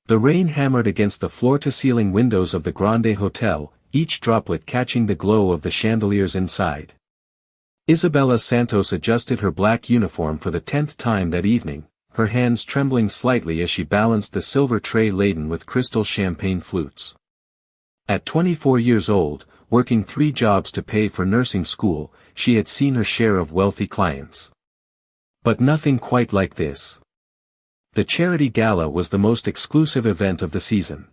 The rain hammered against the floor-to-ceiling windows of the Grande Hotel, each droplet catching the glow of the chandeliers inside. Isabella Santos adjusted her black uniform for the 10th time that evening, her hands trembling slightly as she balanced the silver tray laden with crystal champagne flutes. At 24 years old, working 3 jobs to pay for nursing school, she had seen her share of wealthy clients. But nothing quite like this. The charity gala was the most exclusive event of the season.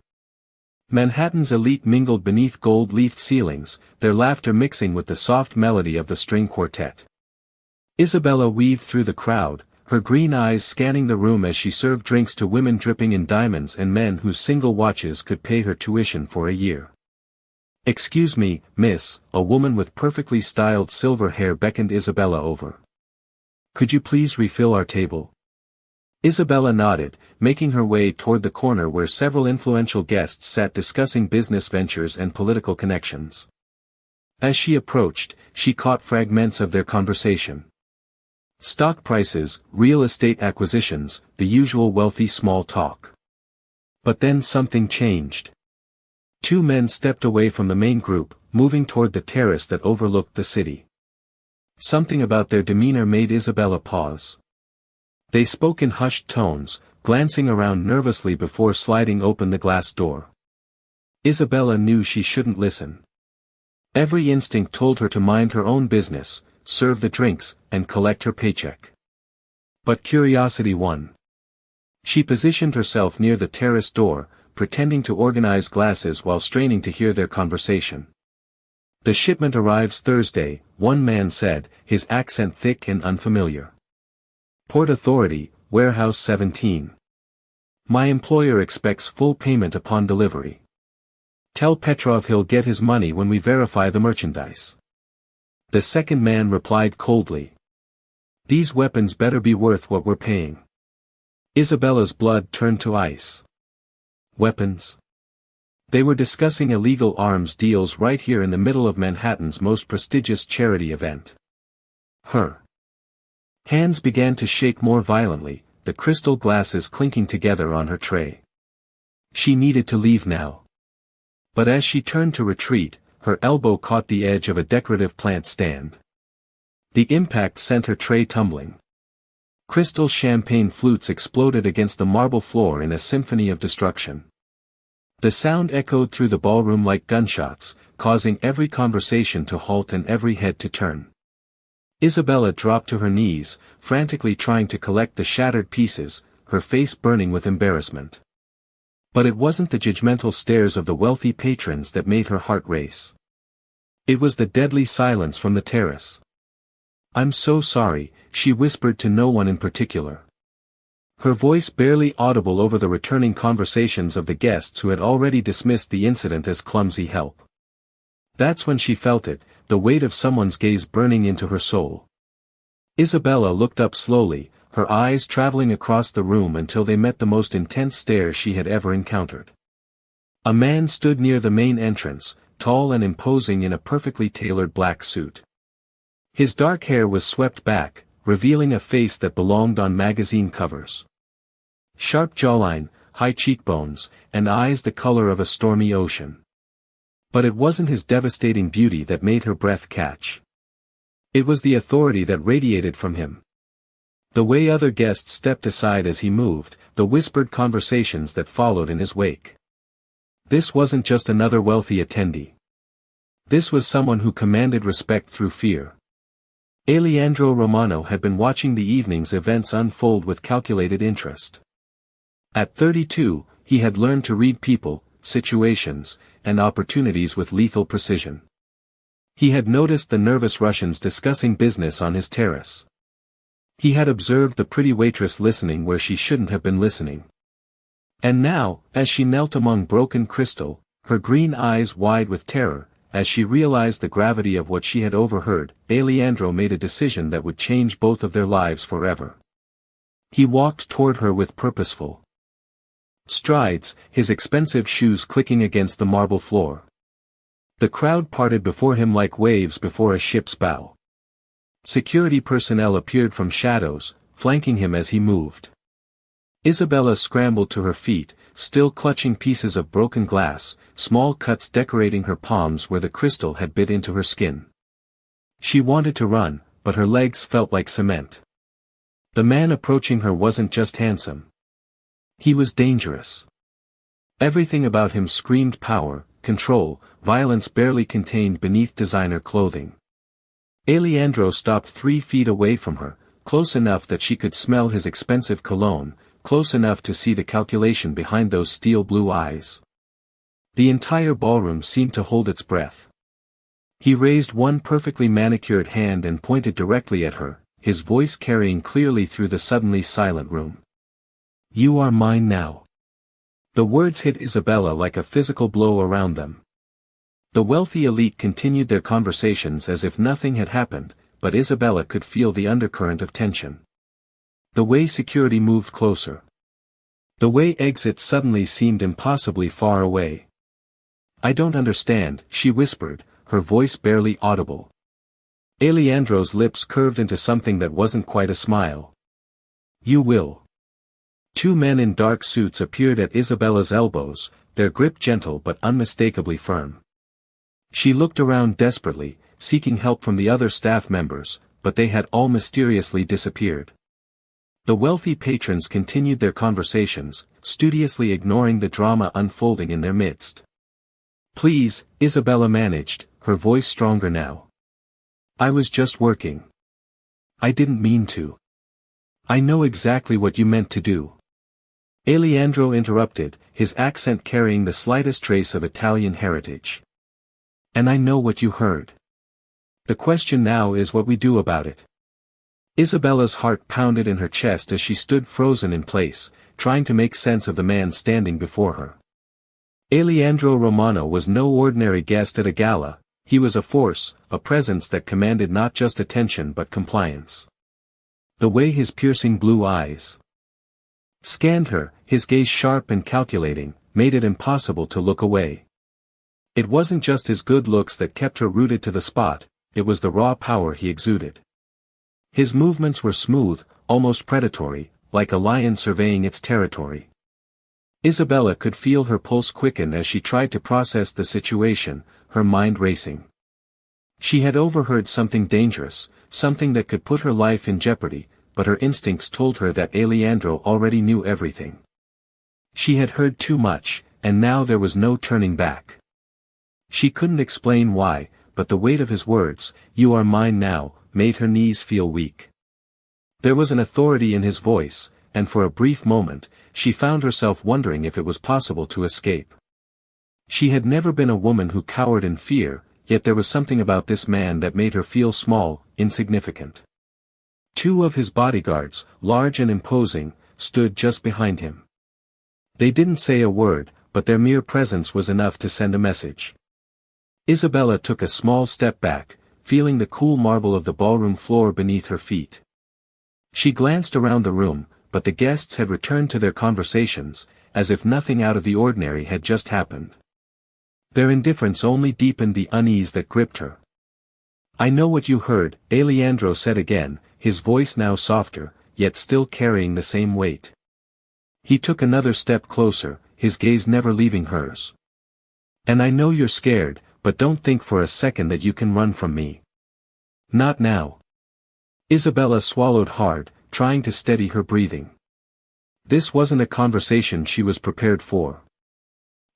Manhattan's elite mingled beneath gold-leafed ceilings, their laughter mixing with the soft melody of the string quartet. Isabella weaved through the crowd, her green eyes scanning the room as she served drinks to women dripping in diamonds and men whose single watches could pay her tuition for a year. "Excuse me, miss," a woman with perfectly styled silver hair beckoned Isabella over. "Could you please refill our table?" Isabella nodded, making her way toward the corner where several influential guests sat discussing business ventures and political connections. As she approached, she caught fragments of their conversation. Stock prices, real estate acquisitions, the usual wealthy small talk. But then something changed. 2 men stepped away from the main group, moving toward the terrace that overlooked the city. Something about their demeanor made Isabella pause. They spoke in hushed tones, glancing around nervously before sliding open the glass door. Isabella knew she shouldn't listen. Every instinct told her to mind her own business, serve the drinks, and collect her paycheck. But curiosity won. She positioned herself near the terrace door, pretending to organize glasses while straining to hear their conversation. "The shipment arrives Thursday," one man said, his accent thick and unfamiliar. "Port Authority, Warehouse 17. My employer expects full payment upon delivery. Tell Petrov he'll get his money when we verify the merchandise." The second man replied coldly. "These weapons better be worth what we're paying." Isabella's blood turned to ice. Weapons? They were discussing illegal arms deals right here in the middle of Manhattan's most prestigious charity event. Her hands began to shake more violently, the crystal glasses clinking together on her tray. She needed to leave now. But as she turned to retreat, her elbow caught the edge of a decorative plant stand. The impact sent her tray tumbling. Crystal champagne flutes exploded against the marble floor in a symphony of destruction. The sound echoed through the ballroom like gunshots, causing every conversation to halt and every head to turn. Isabella dropped to her knees, frantically trying to collect the shattered pieces, her face burning with embarrassment. But it wasn't the judgmental stares of the wealthy patrons that made her heart race. It was the deadly silence from the terrace. "I'm so sorry," she whispered to no one in particular. Her voice barely audible over the returning conversations of the guests who had already dismissed the incident as clumsy help. That's when she felt it, the weight of someone's gaze burning into her soul. Isabella looked up slowly, her eyes traveling across the room until they met the most intense stare she had ever encountered. A man stood near the main entrance, tall and imposing in a perfectly tailored black suit. His dark hair was swept back, revealing a face that belonged on magazine covers. Sharp jawline, high cheekbones, and eyes the color of a stormy ocean. But it wasn't his devastating beauty that made her breath catch. It was the authority that radiated from him. The way other guests stepped aside as he moved, the whispered conversations that followed in his wake. This wasn't just another wealthy attendee. This was someone who commanded respect through fear. Alejandro Romano had been watching the evening's events unfold with calculated interest. At 32, he had learned to read people, situations, and opportunities with lethal precision. He had noticed the nervous Russians discussing business on his terrace. He had observed the pretty waitress listening where she shouldn't have been listening. And now, as she knelt among broken crystal, her green eyes wide with terror, as she realized the gravity of what she had overheard, Alejandro made a decision that would change both of their lives forever. He walked toward her with purposeful strides, his expensive shoes clicking against the marble floor. The crowd parted before him like waves before a ship's bow. Security personnel appeared from shadows, flanking him as he moved. Isabella scrambled to her feet, still clutching pieces of broken glass, small cuts decorating her palms where the crystal had bit into her skin. She wanted to run, but her legs felt like cement. The man approaching her wasn't just handsome. He was dangerous. Everything about him screamed power, control, violence barely contained beneath designer clothing. Alejandro stopped 3 feet away from her, close enough that she could smell his expensive cologne, close enough to see the calculation behind those steel blue eyes. The entire ballroom seemed to hold its breath. He raised one perfectly manicured hand and pointed directly at her, his voice carrying clearly through the suddenly silent room. "You are mine now." The words hit Isabella like a physical blow around them. The wealthy elite continued their conversations as if nothing had happened, but Isabella could feel the undercurrent of tension. The way security moved closer. The way exit suddenly seemed impossibly far away. "I don't understand," she whispered, her voice barely audible. Alejandro's lips curved into something that wasn't quite a smile. "You will." 2 men in dark suits appeared at Isabella's elbows, their grip gentle but unmistakably firm. She looked around desperately, seeking help from the other staff members, but they had all mysteriously disappeared. The wealthy patrons continued their conversations, studiously ignoring the drama unfolding in their midst. "Please," Isabella managed, her voice stronger now. "I was just working. I didn't mean to." "I know exactly what you meant to do." Alejandro interrupted, his accent carrying the slightest trace of Italian heritage. "And I know what you heard. The question now is what we do about it." Isabella's heart pounded in her chest as she stood frozen in place, trying to make sense of the man standing before her. Alejandro Romano was no ordinary guest at a gala, he was a force, a presence that commanded not just attention but compliance. The way his piercing blue eyes scanned her, his gaze sharp and calculating, made it impossible to look away. It wasn't just his good looks that kept her rooted to the spot, it was the raw power he exuded. His movements were smooth, almost predatory, like a lion surveying its territory. Isabella could feel her pulse quicken as she tried to process the situation, her mind racing. She had overheard something dangerous, something that could put her life in jeopardy, but her instincts told her that Alejandro already knew everything. She had heard too much, and now there was no turning back. She couldn't explain why, but the weight of his words, "You are mine now," made her knees feel weak. There was an authority in his voice, and for a brief moment, she found herself wondering if it was possible to escape. She had never been a woman who cowered in fear, yet there was something about this man that made her feel small, insignificant. 2 of his bodyguards, large and imposing, stood just behind him. They didn't say a word, but their mere presence was enough to send a message. Isabella took a small step back, feeling the cool marble of the ballroom floor beneath her feet. She glanced around the room, but the guests had returned to their conversations, as if nothing out of the ordinary had just happened. Their indifference only deepened the unease that gripped her. "I know what you heard," Alejandro said again, his voice now softer, yet still carrying the same weight. He took another step closer, his gaze never leaving hers. "And I know you're scared, but don't think for a second that you can run from me. Not now." Isabella swallowed hard, trying to steady her breathing. This wasn't a conversation she was prepared for.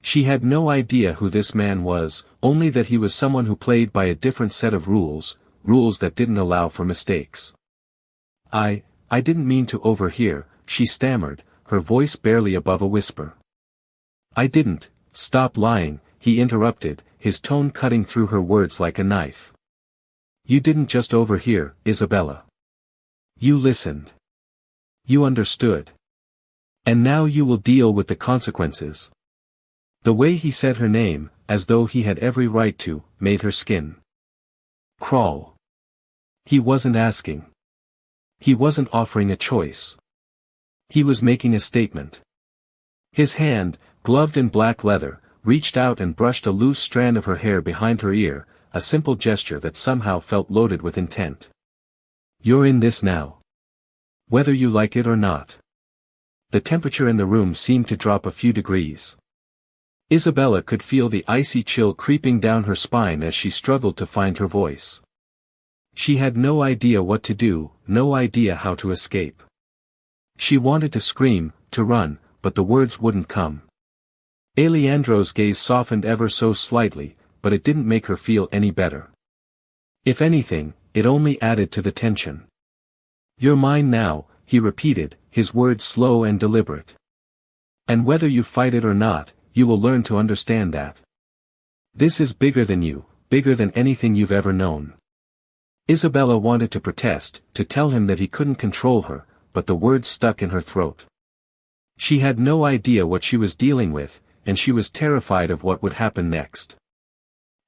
She had no idea who this man was, only that he was someone who played by a different set of rules, rules that didn't allow for mistakes. I didn't mean to overhear," she stammered, her voice barely above a whisper. "I didn't." "Stop lying," he interrupted, his tone cutting through her words like a knife. "You didn't just overhear, Isabella. You listened. You understood. And now you will deal with the consequences." The way he said her name, as though he had every right to, made her skin crawl. He wasn't asking. He wasn't offering a choice. He was making a statement. His hand, gloved in black leather, reached out and brushed a loose strand of her hair behind her ear, a simple gesture that somehow felt loaded with intent. "You're in this now. Whether you like it or not." the temperature in the room seemed to drop a few degrees. Isabella could feel the icy chill creeping down her spine as she struggled to find her voice. She had no idea what to do, no idea how to escape. She wanted to scream, to run, but the words wouldn't come. Alejandro's gaze softened ever so slightly, but it didn't make her feel any better. If anything, it only added to the tension. "You're mine now," he repeated, his words slow and deliberate. "And whether you fight it or not, you will learn to understand that. This is bigger than you, bigger than anything you've ever known." Isabella wanted to protest, to tell him that he couldn't control her, but the words stuck in her throat. She had no idea what she was dealing with, and she was terrified of what would happen next.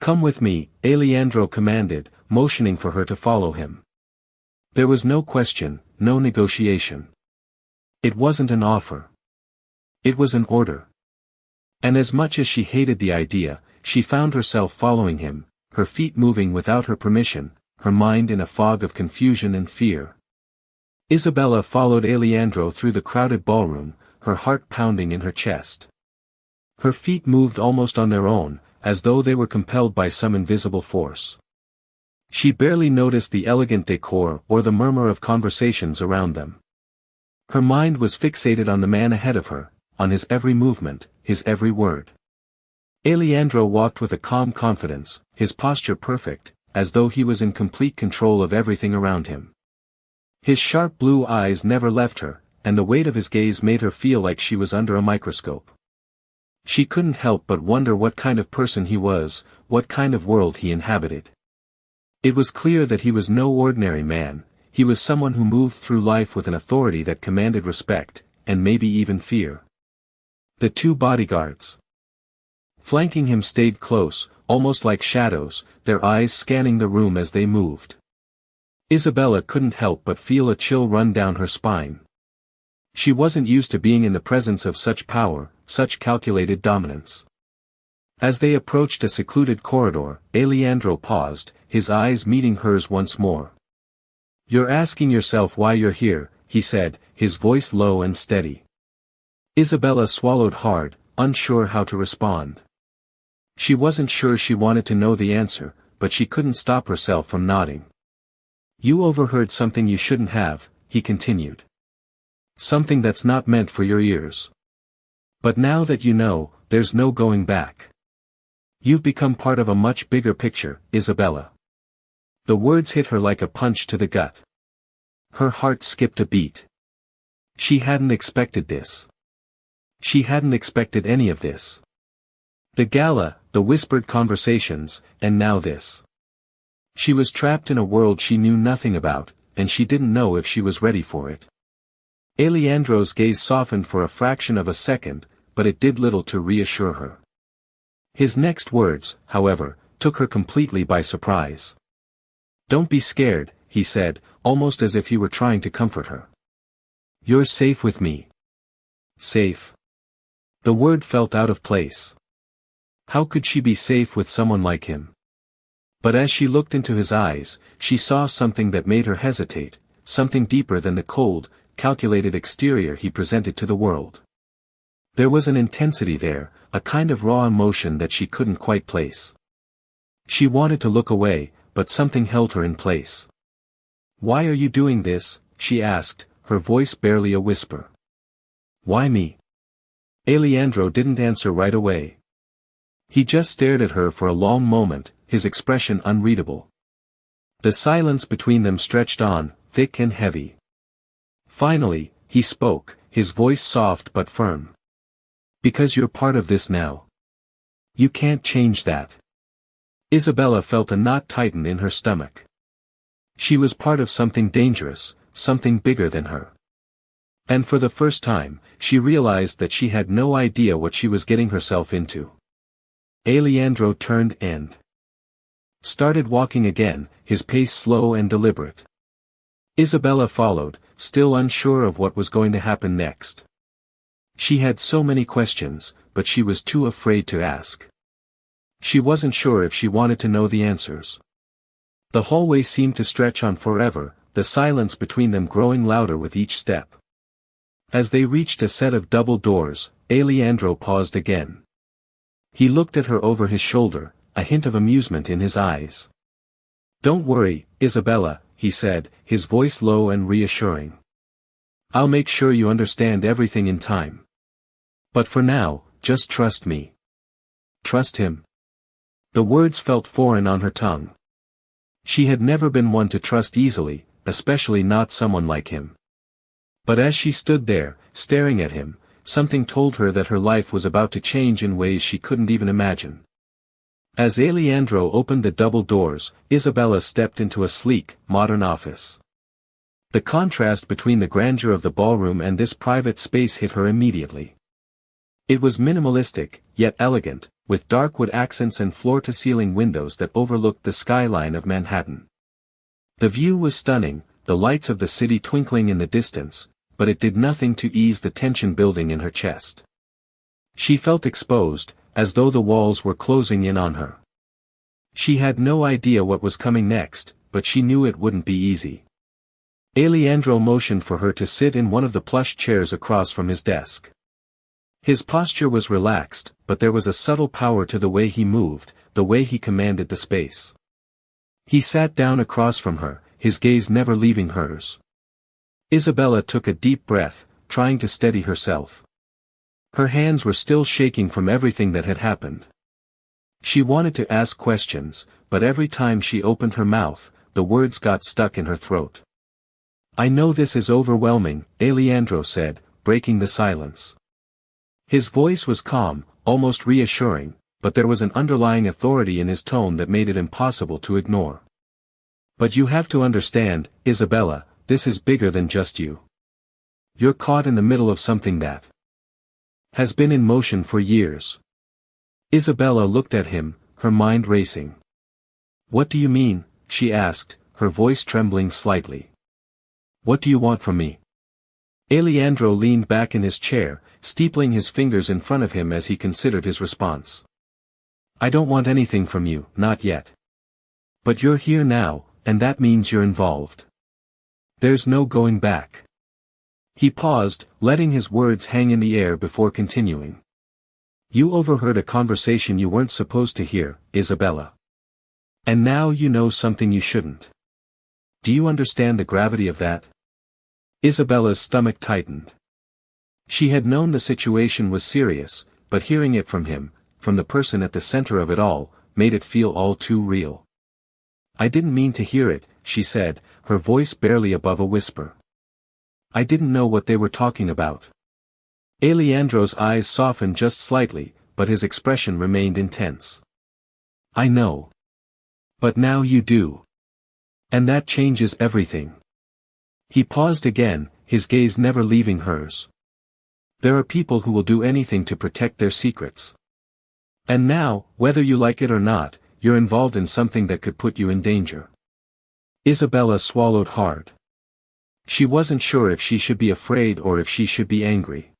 "Come with me," Alejandro commanded, motioning for her to follow him. There was no question, no negotiation. It wasn't an offer. It was an order. And as much as she hated the idea, she found herself following him, her feet moving without her permission, her mind in a fog of confusion and fear. Isabella followed Alejandro through the crowded ballroom, her heart pounding in her chest. Her feet moved almost on their own, as though they were compelled by some invisible force. She barely noticed the elegant decor or the murmur of conversations around them. Her mind was fixated on the man ahead of her, on his every movement, his every word. Alejandro walked with a calm confidence, his posture perfect, as though he was in complete control of everything around him. His sharp blue eyes never left her, and the weight of his gaze made her feel like she was under a microscope. She couldn't help but wonder what kind of person he was, what kind of world he inhabited. It was clear that he was no ordinary man, he was someone who moved through life with an authority that commanded respect, and maybe even fear. The two bodyguards flanking him stayed close, almost like shadows, their eyes scanning the room as they moved. Isabella couldn't help but feel a chill run down her spine. She wasn't used to being in the presence of such power, such calculated dominance. As they approached a secluded corridor, Alejandro paused, his eyes meeting hers once more. "You're asking yourself why you're here," he said, his voice low and steady. Isabella swallowed hard, unsure how to respond. She wasn't sure she wanted to know the answer, but she couldn't stop herself from nodding. "You overheard something you shouldn't have," he continued. "Something that's not meant for your ears. But now that you know, there's no going back. You've become part of a much bigger picture, Isabella." The words hit her like a punch to the gut. Her heart skipped a beat. She hadn't expected this. She hadn't expected any of this. The gala, the whispered conversations, and now this. She was trapped in a world she knew nothing about, and she didn't know if she was ready for it. Alejandro's gaze softened for a fraction of a second, but it did little to reassure her. His next words, however, took her completely by surprise. "Don't be scared," he said, almost as if he were trying to comfort her. "You're safe with me." Safe. The word felt out of place. How could she be safe with someone like him? But as she looked into his eyes, she saw something that made her hesitate, something deeper than the cold, calculated exterior he presented to the world. There was an intensity there, a kind of raw emotion that she couldn't quite place. She wanted to look away, but something held her in place. "Why are you doing this?" she asked, her voice barely a whisper. "Why me?" Alejandro didn't answer right away. He just stared at her for a long moment, his expression unreadable. The silence between them stretched on, thick and heavy. Finally, he spoke, his voice soft but firm. "Because you're part of this now. You can't change that." Isabella felt a knot tighten in her stomach. She was part of something dangerous, something bigger than her. And for the first time, she realized that she had no idea what she was getting herself into. Alejandro turned and started walking again, his pace slow and deliberate. Isabella followed, still unsure of what was going to happen next. She had so many questions, but she was too afraid to ask. She wasn't sure if she wanted to know the answers. The hallway seemed to stretch on forever, the silence between them growing louder with each step. As they reached a set of double doors, Alejandro paused again. He looked at her over his shoulder, a hint of amusement in his eyes. "Don't worry, Isabella," he said, his voice low and reassuring. "I'll make sure you understand everything in time. But for now, just trust me." Trust him? The words felt foreign on her tongue. She had never been one to trust easily, especially not someone like him. But as she stood there, staring at him, something told her that her life was about to change in ways she couldn't even imagine. As Alejandro opened the double doors, Isabella stepped into a sleek, modern office. The contrast between the grandeur of the ballroom and this private space hit her immediately. It was minimalistic, yet elegant, with dark wood accents and floor-to-ceiling windows that overlooked the skyline of Manhattan. The view was stunning, the lights of the city twinkling in the distance, but it did nothing to ease the tension building in her chest. She felt exposed, as though the walls were closing in on her. She had no idea what was coming next, but she knew it wouldn't be easy. Alejandro motioned for her to sit in one of the plush chairs across from his desk. His posture was relaxed, but there was a subtle power to the way he moved, the way he commanded the space. He sat down across from her, his gaze never leaving hers. Isabella took a deep breath, trying to steady herself. Her hands were still shaking from everything that had happened. She wanted to ask questions, but every time she opened her mouth, the words got stuck in her throat. "I know this is overwhelming," Alejandro said, breaking the silence. His voice was calm, almost reassuring, but there was an underlying authority in his tone that made it impossible to ignore. "But you have to understand, Isabella, this is bigger than just you. You're caught in the middle of something that has been in motion for years." Isabella looked at him, her mind racing. "What do you mean?" she asked, her voice trembling slightly. "What do you want from me?" Alejandro leaned back in his chair, steepling his fingers in front of him as he considered his response. "I don't want anything from you, not yet. But you're here now, and that means you're involved. There's no going back." He paused, letting his words hang in the air before continuing. "You overheard a conversation you weren't supposed to hear, Isabella. And now you know something you shouldn't. Do you understand the gravity of that?" Isabella's stomach tightened. She had known the situation was serious, but hearing it from him, from the person at the center of it all, made it feel all too real. "I didn't mean to hear it," she said, her voice barely above a whisper. "I didn't know what they were talking about." Alejandro's eyes softened just slightly, but his expression remained intense. "I know. But now you do. And that changes everything." He paused again, his gaze never leaving hers. "There are people who will do anything to protect their secrets. And now, whether you like it or not, you're involved in something that could put you in danger." Isabella swallowed hard. She wasn't sure if she should be afraid or if she should be angry.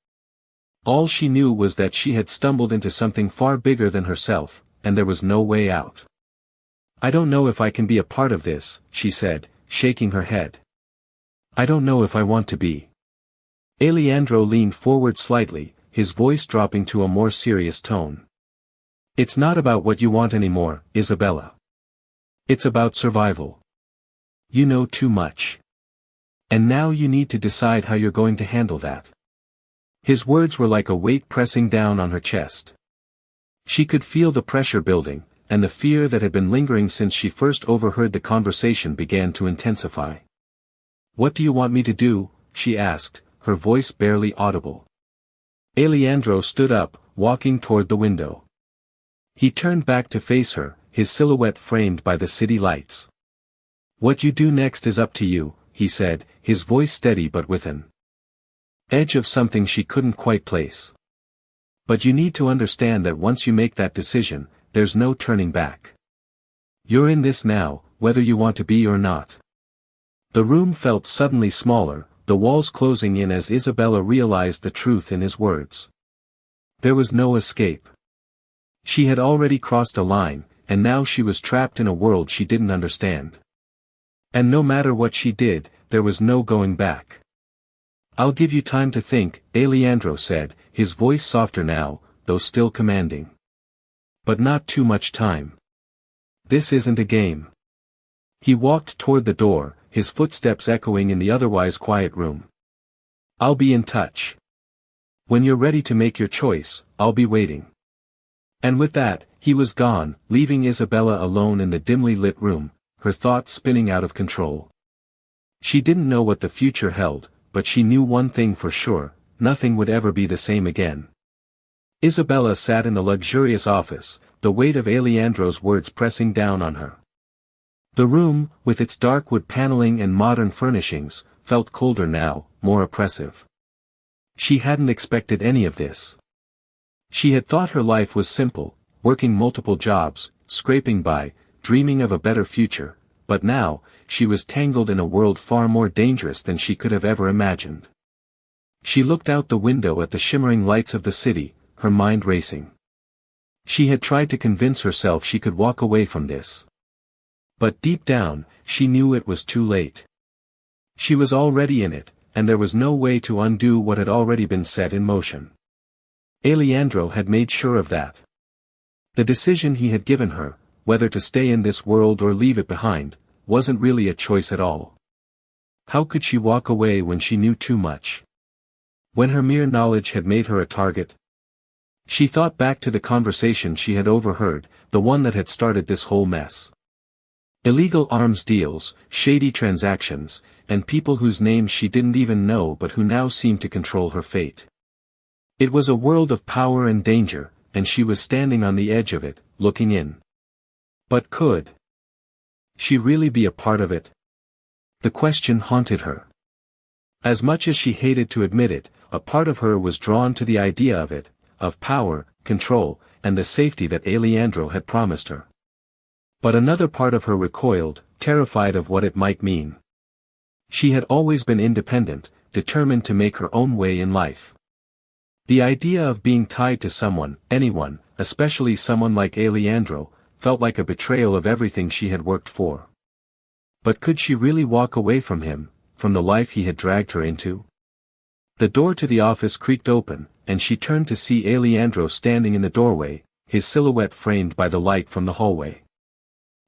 All she knew was that she had stumbled into something far bigger than herself, and there was no way out. "I don't know if I can be a part of this," she said, shaking her head. "I don't know if I want to be." Alejandro leaned forward slightly, his voice dropping to a more serious tone. "It's not about what you want anymore, Isabella. It's about survival. You know too much. And now you need to decide how you're going to handle that." His words were like a weight pressing down on her chest. She could feel the pressure building, and the fear that had been lingering since she first overheard the conversation began to intensify. "What do you want me to do?" she asked, her voice barely audible. Alejandro stood up, walking toward the window. He turned back to face her, his silhouette framed by the city lights. "What you do next is up to you," he said, his voice steady but with an edge of something she couldn't quite place. "But you need to understand that once you make that decision, there's no turning back. You're in this now, whether you want to be or not." The room felt suddenly smaller, the walls closing in as Isabella realized the truth in his words. There was no escape. She had already crossed a line, and now she was trapped in a world she didn't understand. And no matter what she did, there was no going back. I'll give you time to think, Alejandro said, his voice softer now, though still commanding. But not too much time. This isn't a game. He walked toward the door, his footsteps echoing in the otherwise quiet room. I'll be in touch. When you're ready to make your choice, I'll be waiting. And with that, he was gone, leaving Isabella alone in the dimly lit room, her thoughts spinning out of control. She didn't know what the future held, but she knew one thing for sure, nothing would ever be the same again. Isabella sat in the luxurious office, the weight of Alejandro's words pressing down on her. The room, with its dark wood paneling and modern furnishings, felt colder now, more oppressive. She hadn't expected any of this. She had thought her life was simple, working multiple jobs, scraping by, dreaming of a better future, but now, she was tangled in a world far more dangerous than she could have ever imagined. She looked out the window at the shimmering lights of the city, her mind racing. She had tried to convince herself she could walk away from this. But deep down, she knew it was too late. She was already in it, and there was no way to undo what had already been set in motion. Alejandro had made sure of that. The decision he had given her, whether to stay in this world or leave it behind, wasn't really a choice at all. How could she walk away when she knew too much? When her mere knowledge had made her a target? She thought back to the conversation she had overheard, the one that had started this whole mess. Illegal arms deals, shady transactions, and people whose names she didn't even know but who now seemed to control her fate. It was a world of power and danger, and she was standing on the edge of it, looking in. But could she really be a part of it? The question haunted her. As much as she hated to admit it, a part of her was drawn to the idea of it, of power, control, and the safety that Alejandro had promised her. But another part of her recoiled, terrified of what it might mean. She had always been independent, determined to make her own way in life. The idea of being tied to someone, anyone, especially someone like Alejandro, felt like a betrayal of everything she had worked for. But could she really walk away from him, from the life he had dragged her into? The door to the office creaked open, and she turned to see Alejandro standing in the doorway, his silhouette framed by the light from the hallway.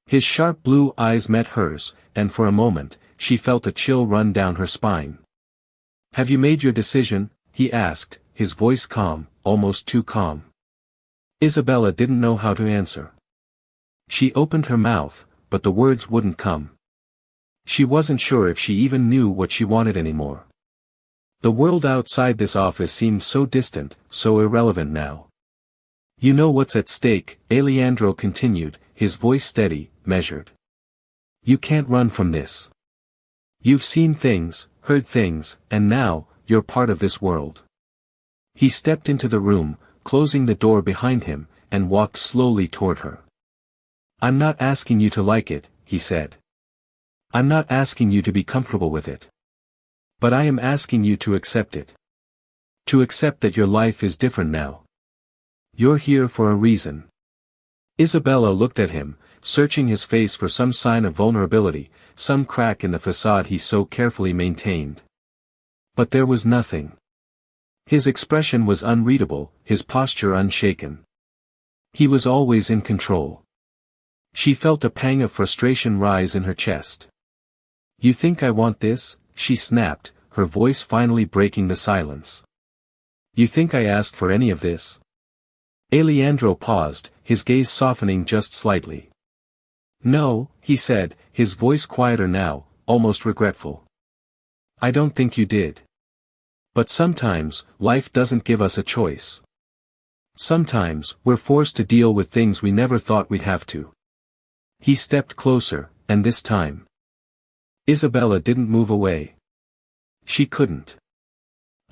His sharp blue eyes met hers, and for a moment, she felt a chill run down her spine. "Have you made your decision?" he asked, his voice calm, almost too calm. Isabella didn't know how to answer. She opened her mouth, but the words wouldn't come. She wasn't sure if she even knew what she wanted anymore. The world outside this office seemed so distant, so irrelevant now. "You know what's at stake," Alejandro continued, his voice steady, measured. "You can't run from this. You've seen things, heard things, and now, you're part of this world." He stepped into the room, closing the door behind him, and walked slowly toward her. "I'm not asking you to like it," he said. "I'm not asking you to be comfortable with it. But I am asking you to accept it. To accept that your life is different now. You're here for a reason." Isabella looked at him, searching his face for some sign of vulnerability, some crack in the facade he so carefully maintained. But there was nothing. His expression was unreadable, his posture unshaken. He was always in control. She felt a pang of frustration rise in her chest. "You think I want this?" she snapped, her voice finally breaking the silence. "You think I asked for any of this?" Alejandro paused, his gaze softening just slightly. "No," he said, his voice quieter now, almost regretful. "I don't think you did. But sometimes, life doesn't give us a choice. Sometimes, we're forced to deal with things we never thought we'd have to." He stepped closer, and this time, Isabella didn't move away. She couldn't.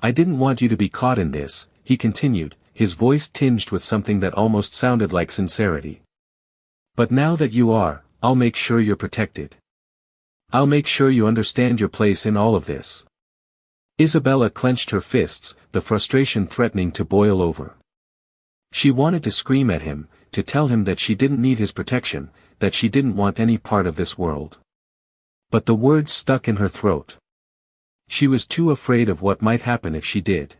"I didn't want you to be caught in this," he continued, his voice tinged with something that almost sounded like sincerity. "But now that you are, I'll make sure you're protected. I'll make sure you understand your place in all of this." Isabella clenched her fists, the frustration threatening to boil over. She wanted to scream at him, to tell him that she didn't need his protection, that she didn't want any part of this world. But the words stuck in her throat. She was too afraid of what might happen if she did.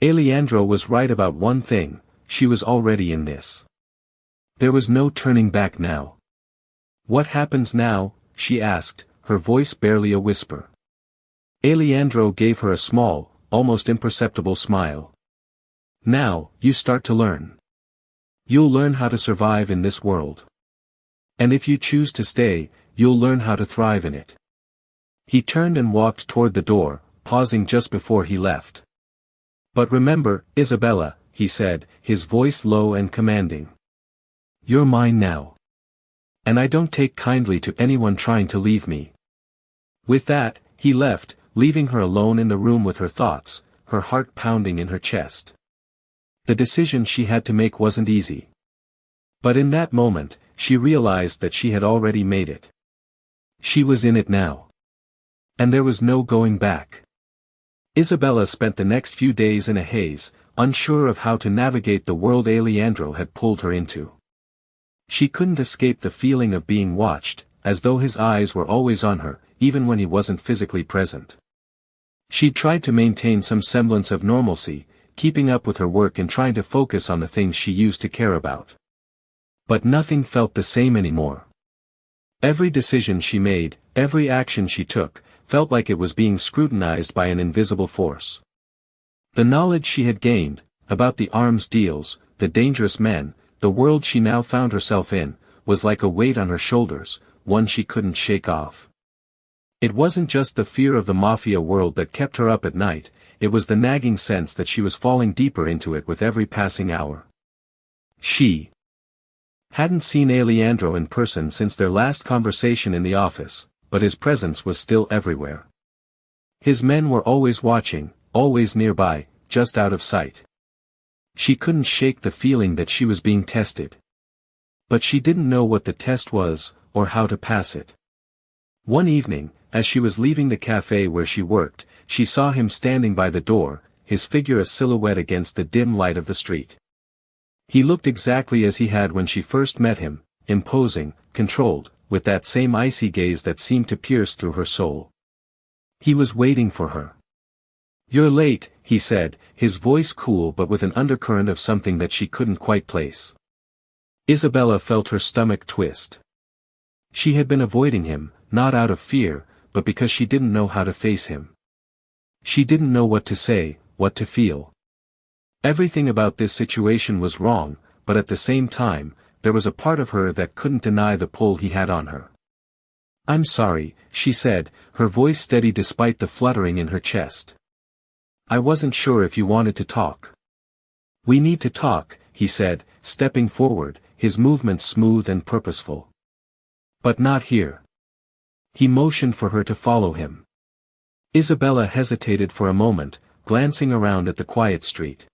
Alejandro was right about one thing, she was already in this. There was no turning back now. What happens now? She asked, her voice barely a whisper. Alejandro gave her a small, almost imperceptible smile. Now, you start to learn. You'll learn how to survive in this world. And if you choose to stay, you'll learn how to thrive in it. He turned and walked toward the door, pausing just before he left. But remember, Isabella, he said, his voice low and commanding. You're mine now. And I don't take kindly to anyone trying to leave me. With that, he left, leaving her alone in the room with her thoughts, her heart pounding in her chest. The decision she had to make wasn't easy. But in that moment, she realized that she had already made it. She was in it now. And there was no going back. Isabella spent the next few days in a haze, unsure of how to navigate the world Alejandro had pulled her into. She couldn't escape the feeling of being watched, as though his eyes were always on her, even when he wasn't physically present. She tried to maintain some semblance of normalcy, keeping up with her work and trying to focus on the things she used to care about. But nothing felt the same anymore. Every decision she made, every action she took, felt like it was being scrutinized by an invisible force. The knowledge she had gained, about the arms deals, the dangerous men, the world she now found herself in, was like a weight on her shoulders, one she couldn't shake off. It wasn't just the fear of the Mafia world that kept her up at night, it was the nagging sense that she was falling deeper into it with every passing hour. She hadn't seen Alejandro in person since their last conversation in the office, but his presence was still everywhere. His men were always watching, always nearby, just out of sight. She couldn't shake the feeling that she was being tested. But she didn't know what the test was, or how to pass it. One evening, as she was leaving the cafe where she worked, she saw him standing by the door, his figure a silhouette against the dim light of the street. He looked exactly as he had when she first met him, imposing, controlled, with that same icy gaze that seemed to pierce through her soul. He was waiting for her. You're late, he said, his voice cool but with an undercurrent of something that she couldn't quite place. Isabella felt her stomach twist. She had been avoiding him, not out of fear, but because she didn't know how to face him. She didn't know what to say, what to feel. Everything about this situation was wrong, but at the same time, there was a part of her that couldn't deny the pull he had on her. I'm sorry, she said, her voice steady despite the fluttering in her chest. I wasn't sure if you wanted to talk. We need to talk, he said, stepping forward, his movements smooth and purposeful. But not here. He motioned for her to follow him. Isabella hesitated for a moment, glancing around at the quiet street.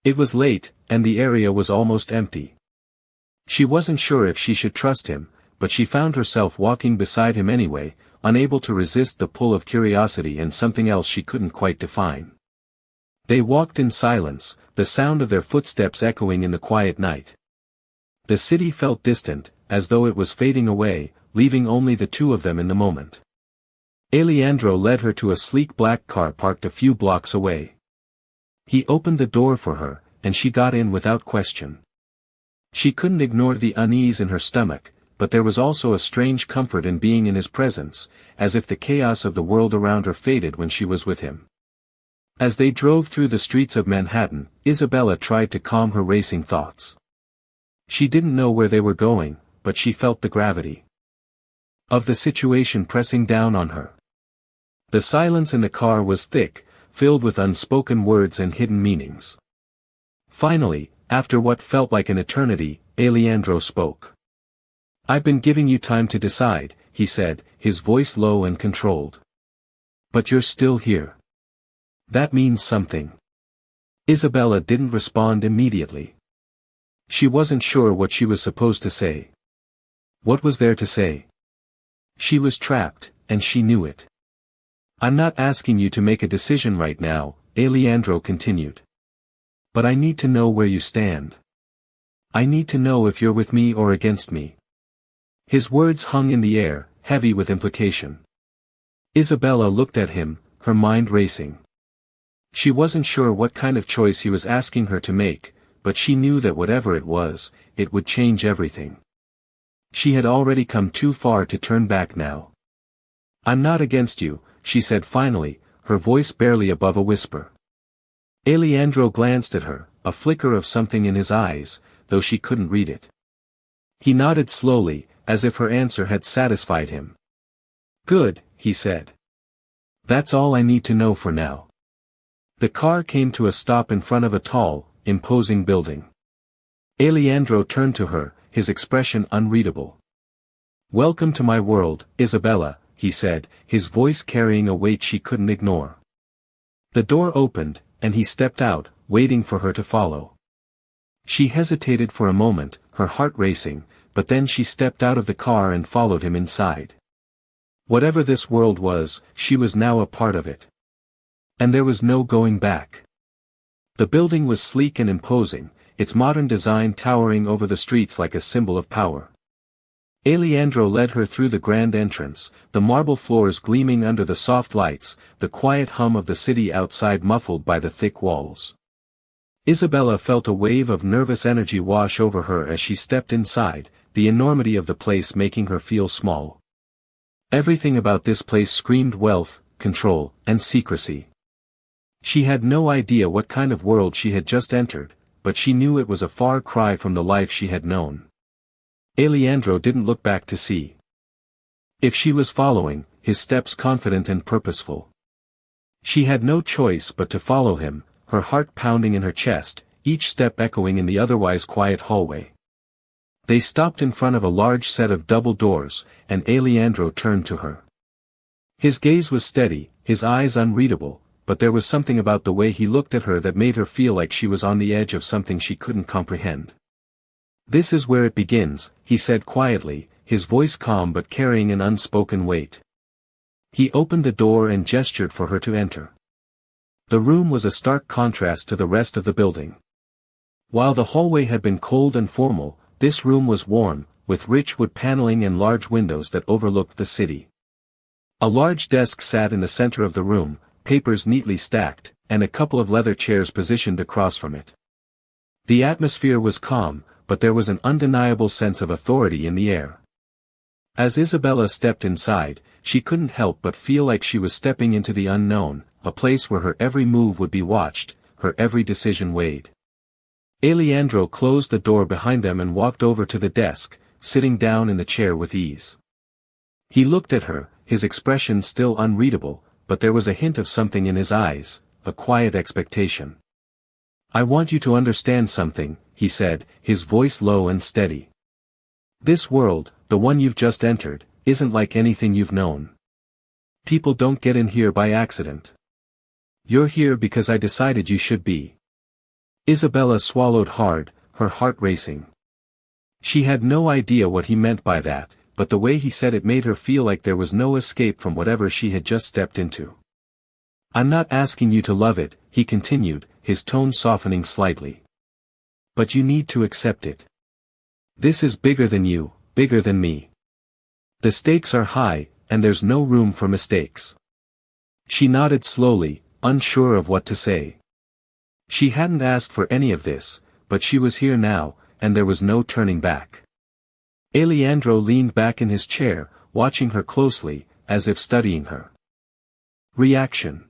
It was late, and the area was almost empty. She wasn't sure if she should trust him, but she found herself walking beside him anyway, unable to resist the pull of curiosity and something else she couldn't quite define. They walked in silence, the sound of their footsteps echoing in the quiet night. The city felt distant, as though it was fading away, leaving only the two of them in the moment. Alejandro led her to a sleek black car parked a few blocks away. He opened the door for her, and she got in without question. She couldn't ignore the unease in her stomach, but there was also a strange comfort in being in his presence, as if the chaos of the world around her faded when she was with him. As they drove through the streets of Manhattan, Isabella tried to calm her racing thoughts. She didn't know where they were going, but she felt the gravity of the situation pressing down on her. The silence in the car was thick, filled with unspoken words and hidden meanings. Finally, after what felt like an eternity, Alejandro spoke. I've been giving you time to decide, he said, his voice low and controlled. But you're still here. That means something. Isabella didn't respond immediately. She wasn't sure what she was supposed to say. What was there to say? She was trapped, and she knew it. I'm not asking you to make a decision right now, Alejandro continued. But I need to know where you stand. I need to know if you're with me or against me. His words hung in the air, heavy with implication. Isabella looked at him, her mind racing. She wasn't sure what kind of choice he was asking her to make, but she knew that whatever it was, it would change everything. She had already come too far to turn back now. "I'm not against you," she said finally, her voice barely above a whisper. Alejandro glanced at her, a flicker of something in his eyes, though she couldn't read it. He nodded slowly, as if her answer had satisfied him. "Good," he said. "That's all I need to know for now." The car came to a stop in front of a tall, imposing building. Alejandro turned to her, his expression unreadable. "Welcome to my world, Isabella," he said, his voice carrying a weight she couldn't ignore. The door opened, and he stepped out, waiting for her to follow. She hesitated for a moment, her heart racing, but then she stepped out of the car and followed him inside. Whatever this world was, she was now a part of it. And there was no going back. The building was sleek and imposing, its modern design towering over the streets like a symbol of power. Alejandro led her through the grand entrance, the marble floors gleaming under the soft lights, the quiet hum of the city outside muffled by the thick walls. Isabella felt a wave of nervous energy wash over her as she stepped inside, the enormity of the place making her feel small. Everything about this place screamed wealth, control, and secrecy. She had no idea what kind of world she had just entered, but she knew it was a far cry from the life she had known. Alejandro didn't look back to see if she was following, his steps confident and purposeful. She had no choice but to follow him, her heart pounding in her chest, each step echoing in the otherwise quiet hallway. They stopped in front of a large set of double doors, and Alejandro turned to her. His gaze was steady, his eyes unreadable, but there was something about the way he looked at her that made her feel like she was on the edge of something she couldn't comprehend. "This is where it begins," he said quietly, his voice calm but carrying an unspoken weight. He opened the door and gestured for her to enter. The room was a stark contrast to the rest of the building. While the hallway had been cold and formal, this room was warm, with rich wood paneling and large windows that overlooked the city. A large desk sat in the center of the room, papers neatly stacked, and a couple of leather chairs positioned across from it. The atmosphere was calm, but there was an undeniable sense of authority in the air. As Isabella stepped inside, she couldn't help but feel like she was stepping into the unknown, a place where her every move would be watched, her every decision weighed. Alejandro closed the door behind them and walked over to the desk, sitting down in the chair with ease. He looked at her, his expression still unreadable, but there was a hint of something in his eyes, a quiet expectation. "I want you to understand something," he said, his voice low and steady. "This world, the one you've just entered, isn't like anything you've known. People don't get in here by accident. You're here because I decided you should be." Isabella swallowed hard, her heart racing. She had no idea what he meant by that, but the way he said it made her feel like there was no escape from whatever she had just stepped into. "I'm not asking you to love it," he continued, his tone softening slightly. "But you need to accept it. This is bigger than you, bigger than me. The stakes are high, and there's no room for mistakes." She nodded slowly, unsure of what to say. She hadn't asked for any of this, but she was here now, and there was no turning back. Alejandro leaned back in his chair, watching her closely, as if studying her reaction.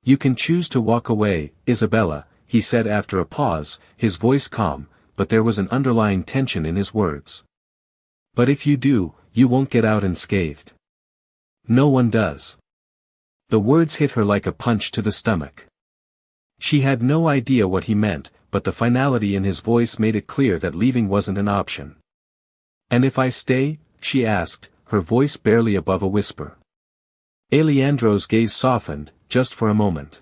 "You can choose to walk away, Isabella," he said after a pause, his voice calm, but there was an underlying tension in his words. "But if you do, you won't get out unscathed. No one does." The words hit her like a punch to the stomach. She had no idea what he meant, but the finality in his voice made it clear that leaving wasn't an option. "And if I stay?" she asked, her voice barely above a whisper. Alejandro's gaze softened, just for a moment.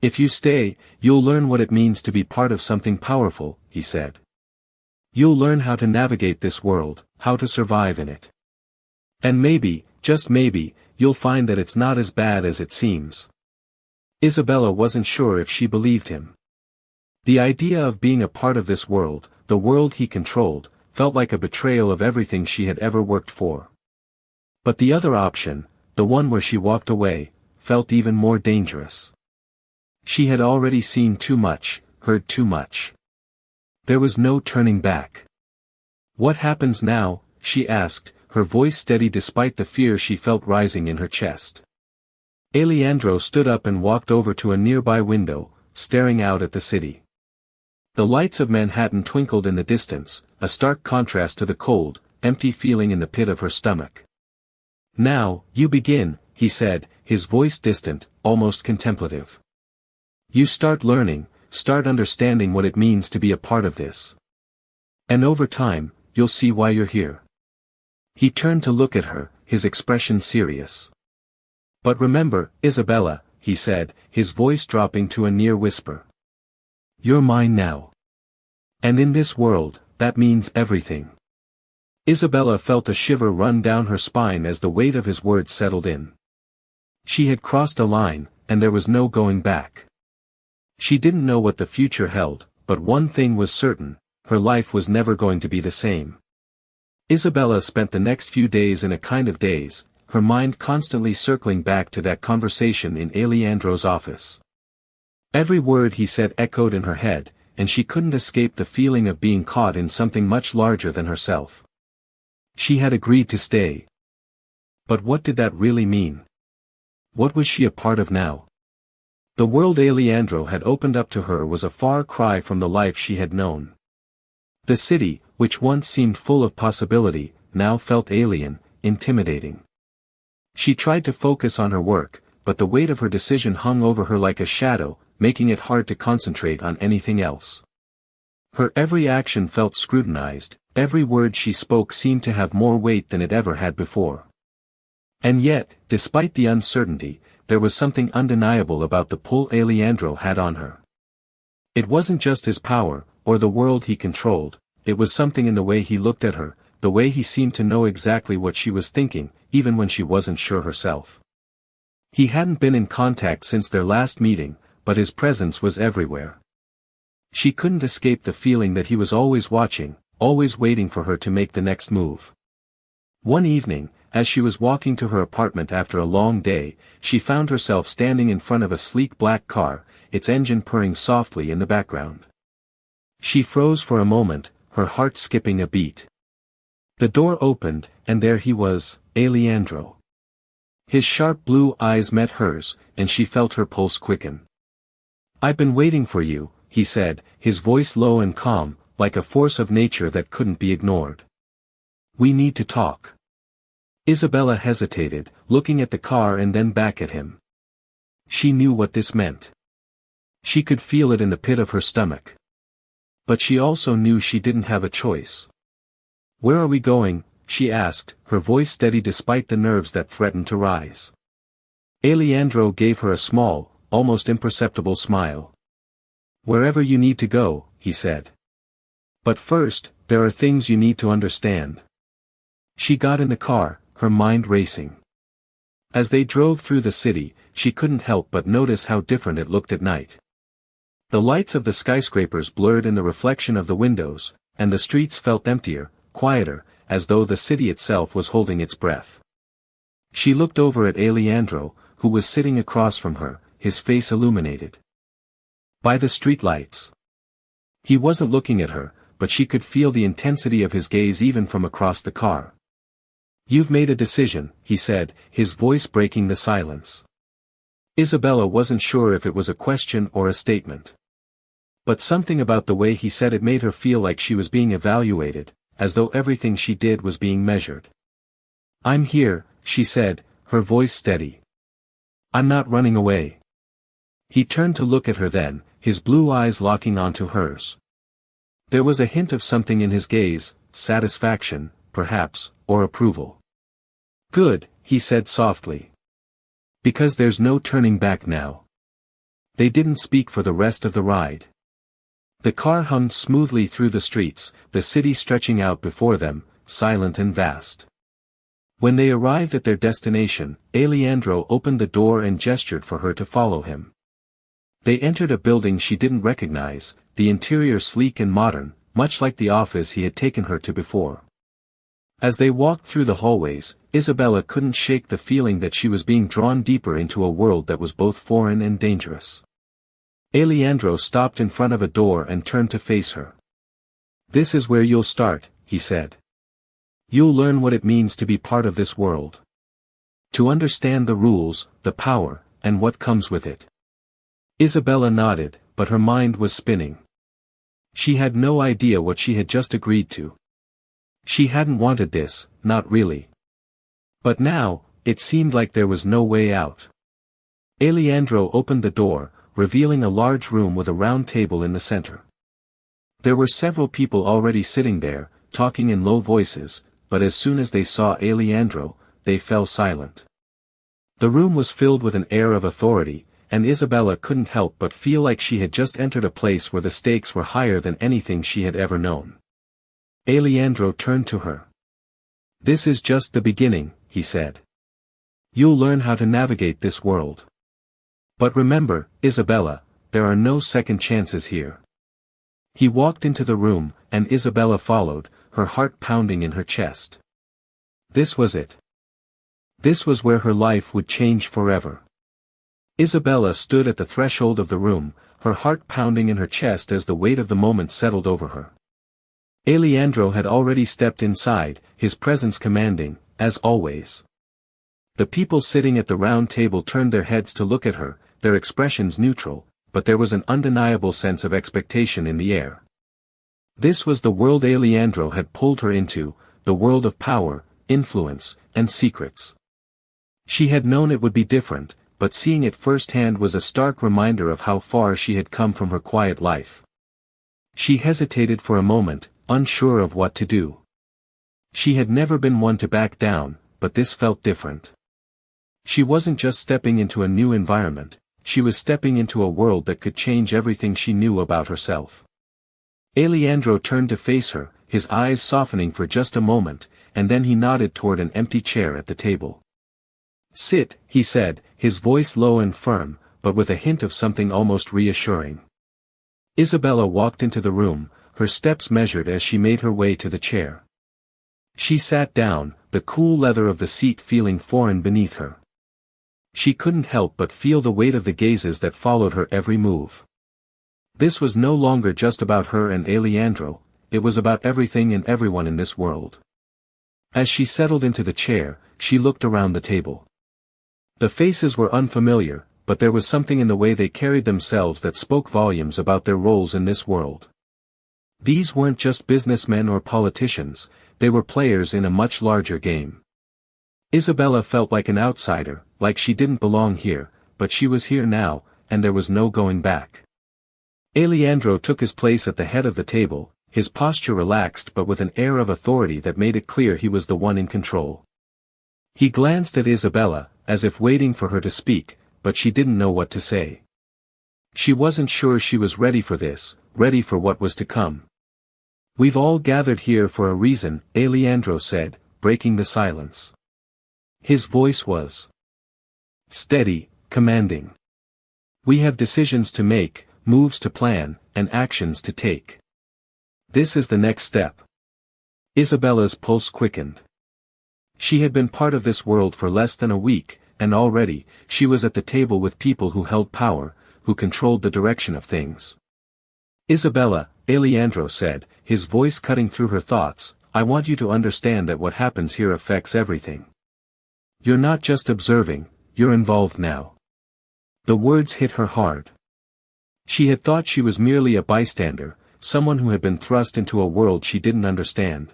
"If you stay, you'll learn what it means to be part of something powerful," he said. "You'll learn how to navigate this world, how to survive in it. And maybe, just maybe, you'll find that it's not as bad as it seems." Isabella wasn't sure if she believed him. The idea of being a part of this world, the world he controlled, felt like a betrayal of everything she had ever worked for. But the other option, the one where she walked away, felt even more dangerous. She had already seen too much, heard too much. There was no turning back. "What happens now?" she asked, her voice steady despite the fear she felt rising in her chest. Alejandro stood up and walked over to a nearby window, staring out at the city. The lights of Manhattan twinkled in the distance, a stark contrast to the cold, empty feeling in the pit of her stomach. "Now, you begin," he said, his voice distant, almost contemplative. "You start learning, start understanding what it means to be a part of this. And over time, you'll see why you're here." He turned to look at her, his expression serious. "But remember, Isabella," he said, his voice dropping to a near whisper. "You're mine now. And in this world, that means everything." Isabella felt a shiver run down her spine as the weight of his words settled in. She had crossed a line, and there was no going back. She didn't know what the future held, but one thing was certain, her life was never going to be the same. Isabella spent the next few days in a kind of daze, her mind constantly circling back to that conversation in Alejandro's office. Every word he said echoed in her head, and she couldn't escape the feeling of being caught in something much larger than herself. She had agreed to stay. But what did that really mean? What was she a part of now? The world Alejandro had opened up to her was a far cry from the life she had known. The city, which once seemed full of possibility, now felt alien, intimidating. She tried to focus on her work, but the weight of her decision hung over her like a shadow, making it hard to concentrate on anything else. Her every action felt scrutinized, every word she spoke seemed to have more weight than it ever had before. And yet, despite the uncertainty, there was something undeniable about the pull Alejandro had on her. It wasn't just his power, or the world he controlled, it was something in the way he looked at her, the way he seemed to know exactly what she was thinking, even when she wasn't sure herself. He hadn't been in contact since their last meeting, but his presence was everywhere. She couldn't escape the feeling that he was always watching, always waiting for her to make the next move. One evening, as she was walking to her apartment after a long day, she found herself standing in front of a sleek black car, its engine purring softly in the background. She froze for a moment, her heart skipping a beat. The door opened, and there he was, Alejandro. His sharp blue eyes met hers, and she felt her pulse quicken. "I've been waiting for you," he said, his voice low and calm, like a force of nature that couldn't be ignored. "We need to talk." Isabella hesitated, looking at the car and then back at him. She knew what this meant. She could feel it in the pit of her stomach. But she also knew she didn't have a choice. "Where are we going?" she asked, her voice steady despite the nerves that threatened to rise. Alejandro gave her a small, almost imperceptible smile. "Wherever you need to go," he said. "But first, there are things you need to understand." She got in the car, her mind racing. As they drove through the city, she couldn't help but notice how different it looked at night. The lights of the skyscrapers blurred in the reflection of the windows, and the streets felt emptier, quieter, as though the city itself was holding its breath. She looked over at Alejandro, who was sitting across from her, his face illuminated by the streetlights. He wasn't looking at her, but she could feel the intensity of his gaze even from across the car. "You've made a decision," he said, his voice breaking the silence. Isabella wasn't sure if it was a question or a statement. But something about the way he said it made her feel like she was being evaluated, as though everything she did was being measured. "I'm here," she said, her voice steady. "I'm not running away." He turned to look at her then, his blue eyes locking onto hers. There was a hint of something in his gaze, satisfaction, perhaps, or approval. "Good," he said softly. "Because there's no turning back now." They didn't speak for the rest of the ride. The car hummed smoothly through the streets, the city stretching out before them, silent and vast. When they arrived at their destination, Alejandro opened the door and gestured for her to follow him. They entered a building she didn't recognize, the interior sleek and modern, much like the office he had taken her to before. As they walked through the hallways, Isabella couldn't shake the feeling that she was being drawn deeper into a world that was both foreign and dangerous. Alejandro stopped in front of a door and turned to face her. "This is where you'll start," he said. "You'll learn what it means to be part of this world. To understand the rules, the power, and what comes with it." Isabella nodded, but her mind was spinning. She had no idea what she had just agreed to. She hadn't wanted this, not really. But now, it seemed like there was no way out. Alejandro opened the door, revealing a large room with a round table in the center. There were several people already sitting there, talking in low voices, but as soon as they saw Alejandro, they fell silent. The room was filled with an air of authority, and Isabella couldn't help but feel like she had just entered a place where the stakes were higher than anything she had ever known. Alejandro turned to her. "This is just the beginning," he said. "You'll learn how to navigate this world. But remember, Isabella, there are no second chances here." He walked into the room, and Isabella followed, her heart pounding in her chest. This was it. This was where her life would change forever. Isabella stood at the threshold of the room, her heart pounding in her chest as the weight of the moment settled over her. Alejandro had already stepped inside, his presence commanding, as always. The people sitting at the round table turned their heads to look at her, their expressions neutral, but there was an undeniable sense of expectation in the air. This was the world Alejandro had pulled her into, the world of power, influence, and secrets. She had known it would be different, but seeing it firsthand was a stark reminder of how far she had come from her quiet life. She hesitated for a moment, unsure of what to do. She had never been one to back down, but this felt different. She wasn't just stepping into a new environment, she was stepping into a world that could change everything she knew about herself. Alejandro turned to face her, his eyes softening for just a moment, and then he nodded toward an empty chair at the table. "Sit," he said, his voice low and firm, but with a hint of something almost reassuring. Isabella walked into the room, her steps measured as she made her way to the chair. She sat down, the cool leather of the seat feeling foreign beneath her. She couldn't help but feel the weight of the gazes that followed her every move. This was no longer just about her and Alejandro, it was about everything and everyone in this world. As she settled into the chair, she looked around the table. The faces were unfamiliar, but there was something in the way they carried themselves that spoke volumes about their roles in this world. These weren't just businessmen or politicians, they were players in a much larger game. Isabella felt like an outsider, like she didn't belong here, but she was here now, and there was no going back. Alejandro took his place at the head of the table, his posture relaxed but with an air of authority that made it clear he was the one in control. He glanced at Isabella, as if waiting for her to speak, but she didn't know what to say. She wasn't sure she was ready for this, ready for what was to come. "We've all gathered here for a reason," Alejandro said, breaking the silence. His voice was steady, commanding. "We have decisions to make, moves to plan, and actions to take. This is the next step." Isabella's pulse quickened. She had been part of this world for less than a week, and already, she was at the table with people who held power, who controlled the direction of things. "Isabella," Alejandro said, his voice cutting through her thoughts, "I want you to understand that what happens here affects everything. You're not just observing, you're involved now." The words hit her hard. She had thought she was merely a bystander, someone who had been thrust into a world she didn't understand.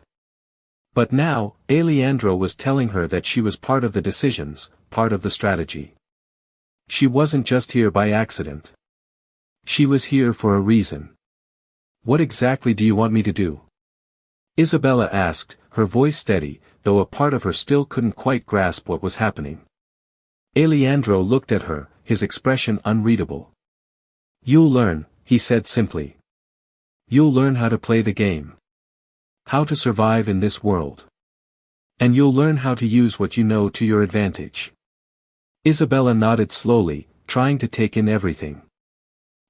But now, Alejandro was telling her that she was part of the decisions, part of the strategy. She wasn't just here by accident. She was here for a reason. "What exactly do you want me to do?" Isabella asked, her voice steady, though a part of her still couldn't quite grasp what was happening. Alejandro looked at her, his expression unreadable. "You'll learn," he said simply. "You'll learn how to play the game. How to survive in this world. And you'll learn how to use what you know to your advantage." Isabella nodded slowly, trying to take in everything.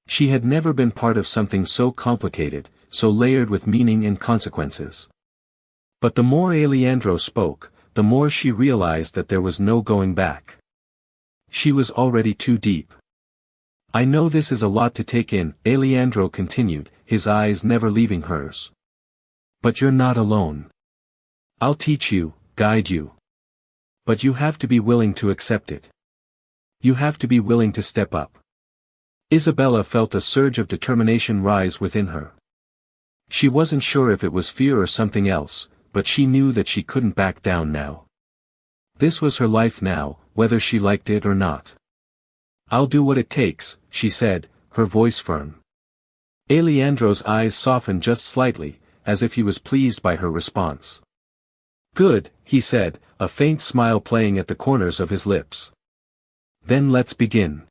She had never been part of something so complicated, so layered with meaning and consequences. But the more Alejandro spoke, the more she realized that there was no going back. She was already too deep. I know this is a lot to take in, Alejandro continued, his eyes never leaving hers. But you're not alone. I'll teach you, guide you. But you have to be willing to accept it. You have to be willing to step up. Isabella felt a surge of determination rise within her. She wasn't sure if it was fear or something else, but she knew that she couldn't back down now. This was her life now, whether she liked it or not. I'll do what it takes, she said, her voice firm. Alejandro's eyes softened just slightly, as if he was pleased by her response. Good, he said, a faint smile playing at the corners of his lips. Then let's begin.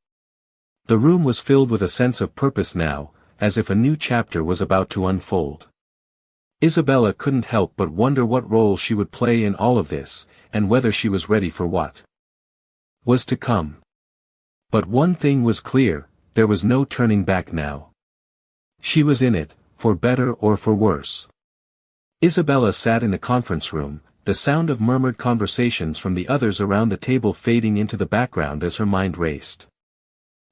The room was filled with a sense of purpose now, as if a new chapter was about to unfold. Isabella couldn't help but wonder what role she would play in all of this, and whether she was ready for what was to come. But one thing was clear, there was no turning back now. She was in it, for better or for worse. Isabella sat in the conference room, the sound of murmured conversations from the others around the table fading into the background as her mind raced.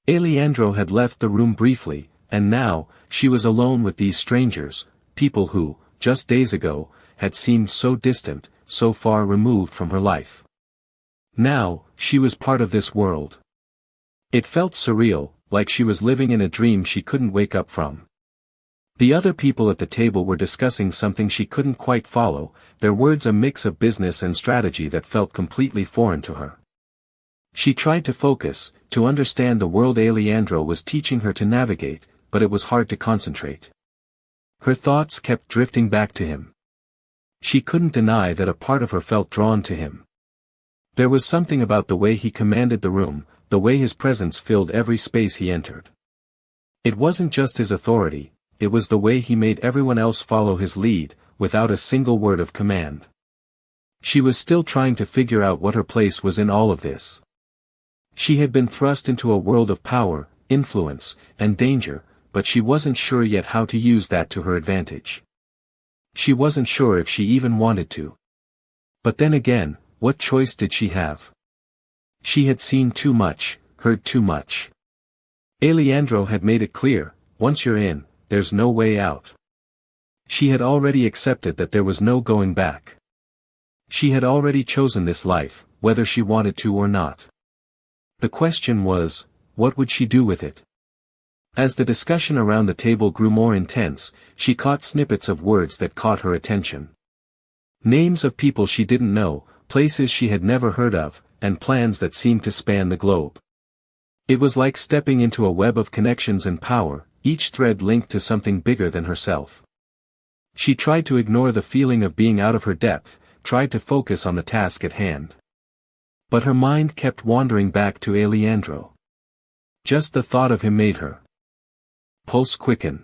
Alejandro had left the room briefly, and now, she was alone with these strangers, people who, just days ago, had seemed so distant, so far removed from her life. Now, she was part of this world. It felt surreal, like she was living in a dream she couldn't wake up from. The other people at the table were discussing something she couldn't quite follow, their words a mix of business and strategy that felt completely foreign to her. She tried to focus, to understand the world Alejandro was teaching her to navigate, but it was hard to concentrate. Her thoughts kept drifting back to him. She couldn't deny that a part of her felt drawn to him. There was something about the way he commanded the room, the way his presence filled every space he entered. It wasn't just his authority, it was the way he made everyone else follow his lead, without a single word of command. She was still trying to figure out what her place was in all of this. She had been thrust into a world of power, influence, and danger, but she wasn't sure yet how to use that to her advantage. She wasn't sure if she even wanted to. But then again, what choice did she have? She had seen too much, heard too much. Alejandro had made it clear, once you're in, there's no way out. She had already accepted that there was no going back. She had already chosen this life, whether she wanted to or not. The question was, what would she do with it? As the discussion around the table grew more intense, she caught snippets of words that caught her attention. Names of people she didn't know, places she had never heard of, and plans that seemed to span the globe. It was like stepping into a web of connections and power, each thread linked to something bigger than herself. She tried to ignore the feeling of being out of her depth, tried to focus on the task at hand. But her mind kept wandering back to Alejandro. Just the thought of him made her pulse quicken.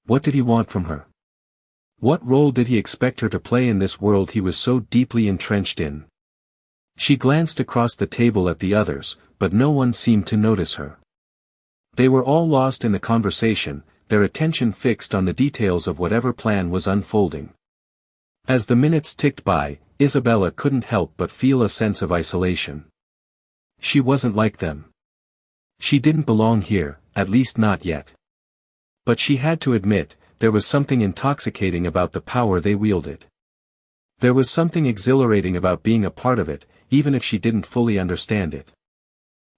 What did he want from her? What role did he expect her to play in this world he was so deeply entrenched in? She glanced across the table at the others, but no one seemed to notice her. They were all lost in the conversation, their attention fixed on the details of whatever plan was unfolding. As the minutes ticked by, Isabella couldn't help but feel a sense of isolation. She wasn't like them. She didn't belong here, at least not yet. But she had to admit, there was something intoxicating about the power they wielded. There was something exhilarating about being a part of it, even if she didn't fully understand it.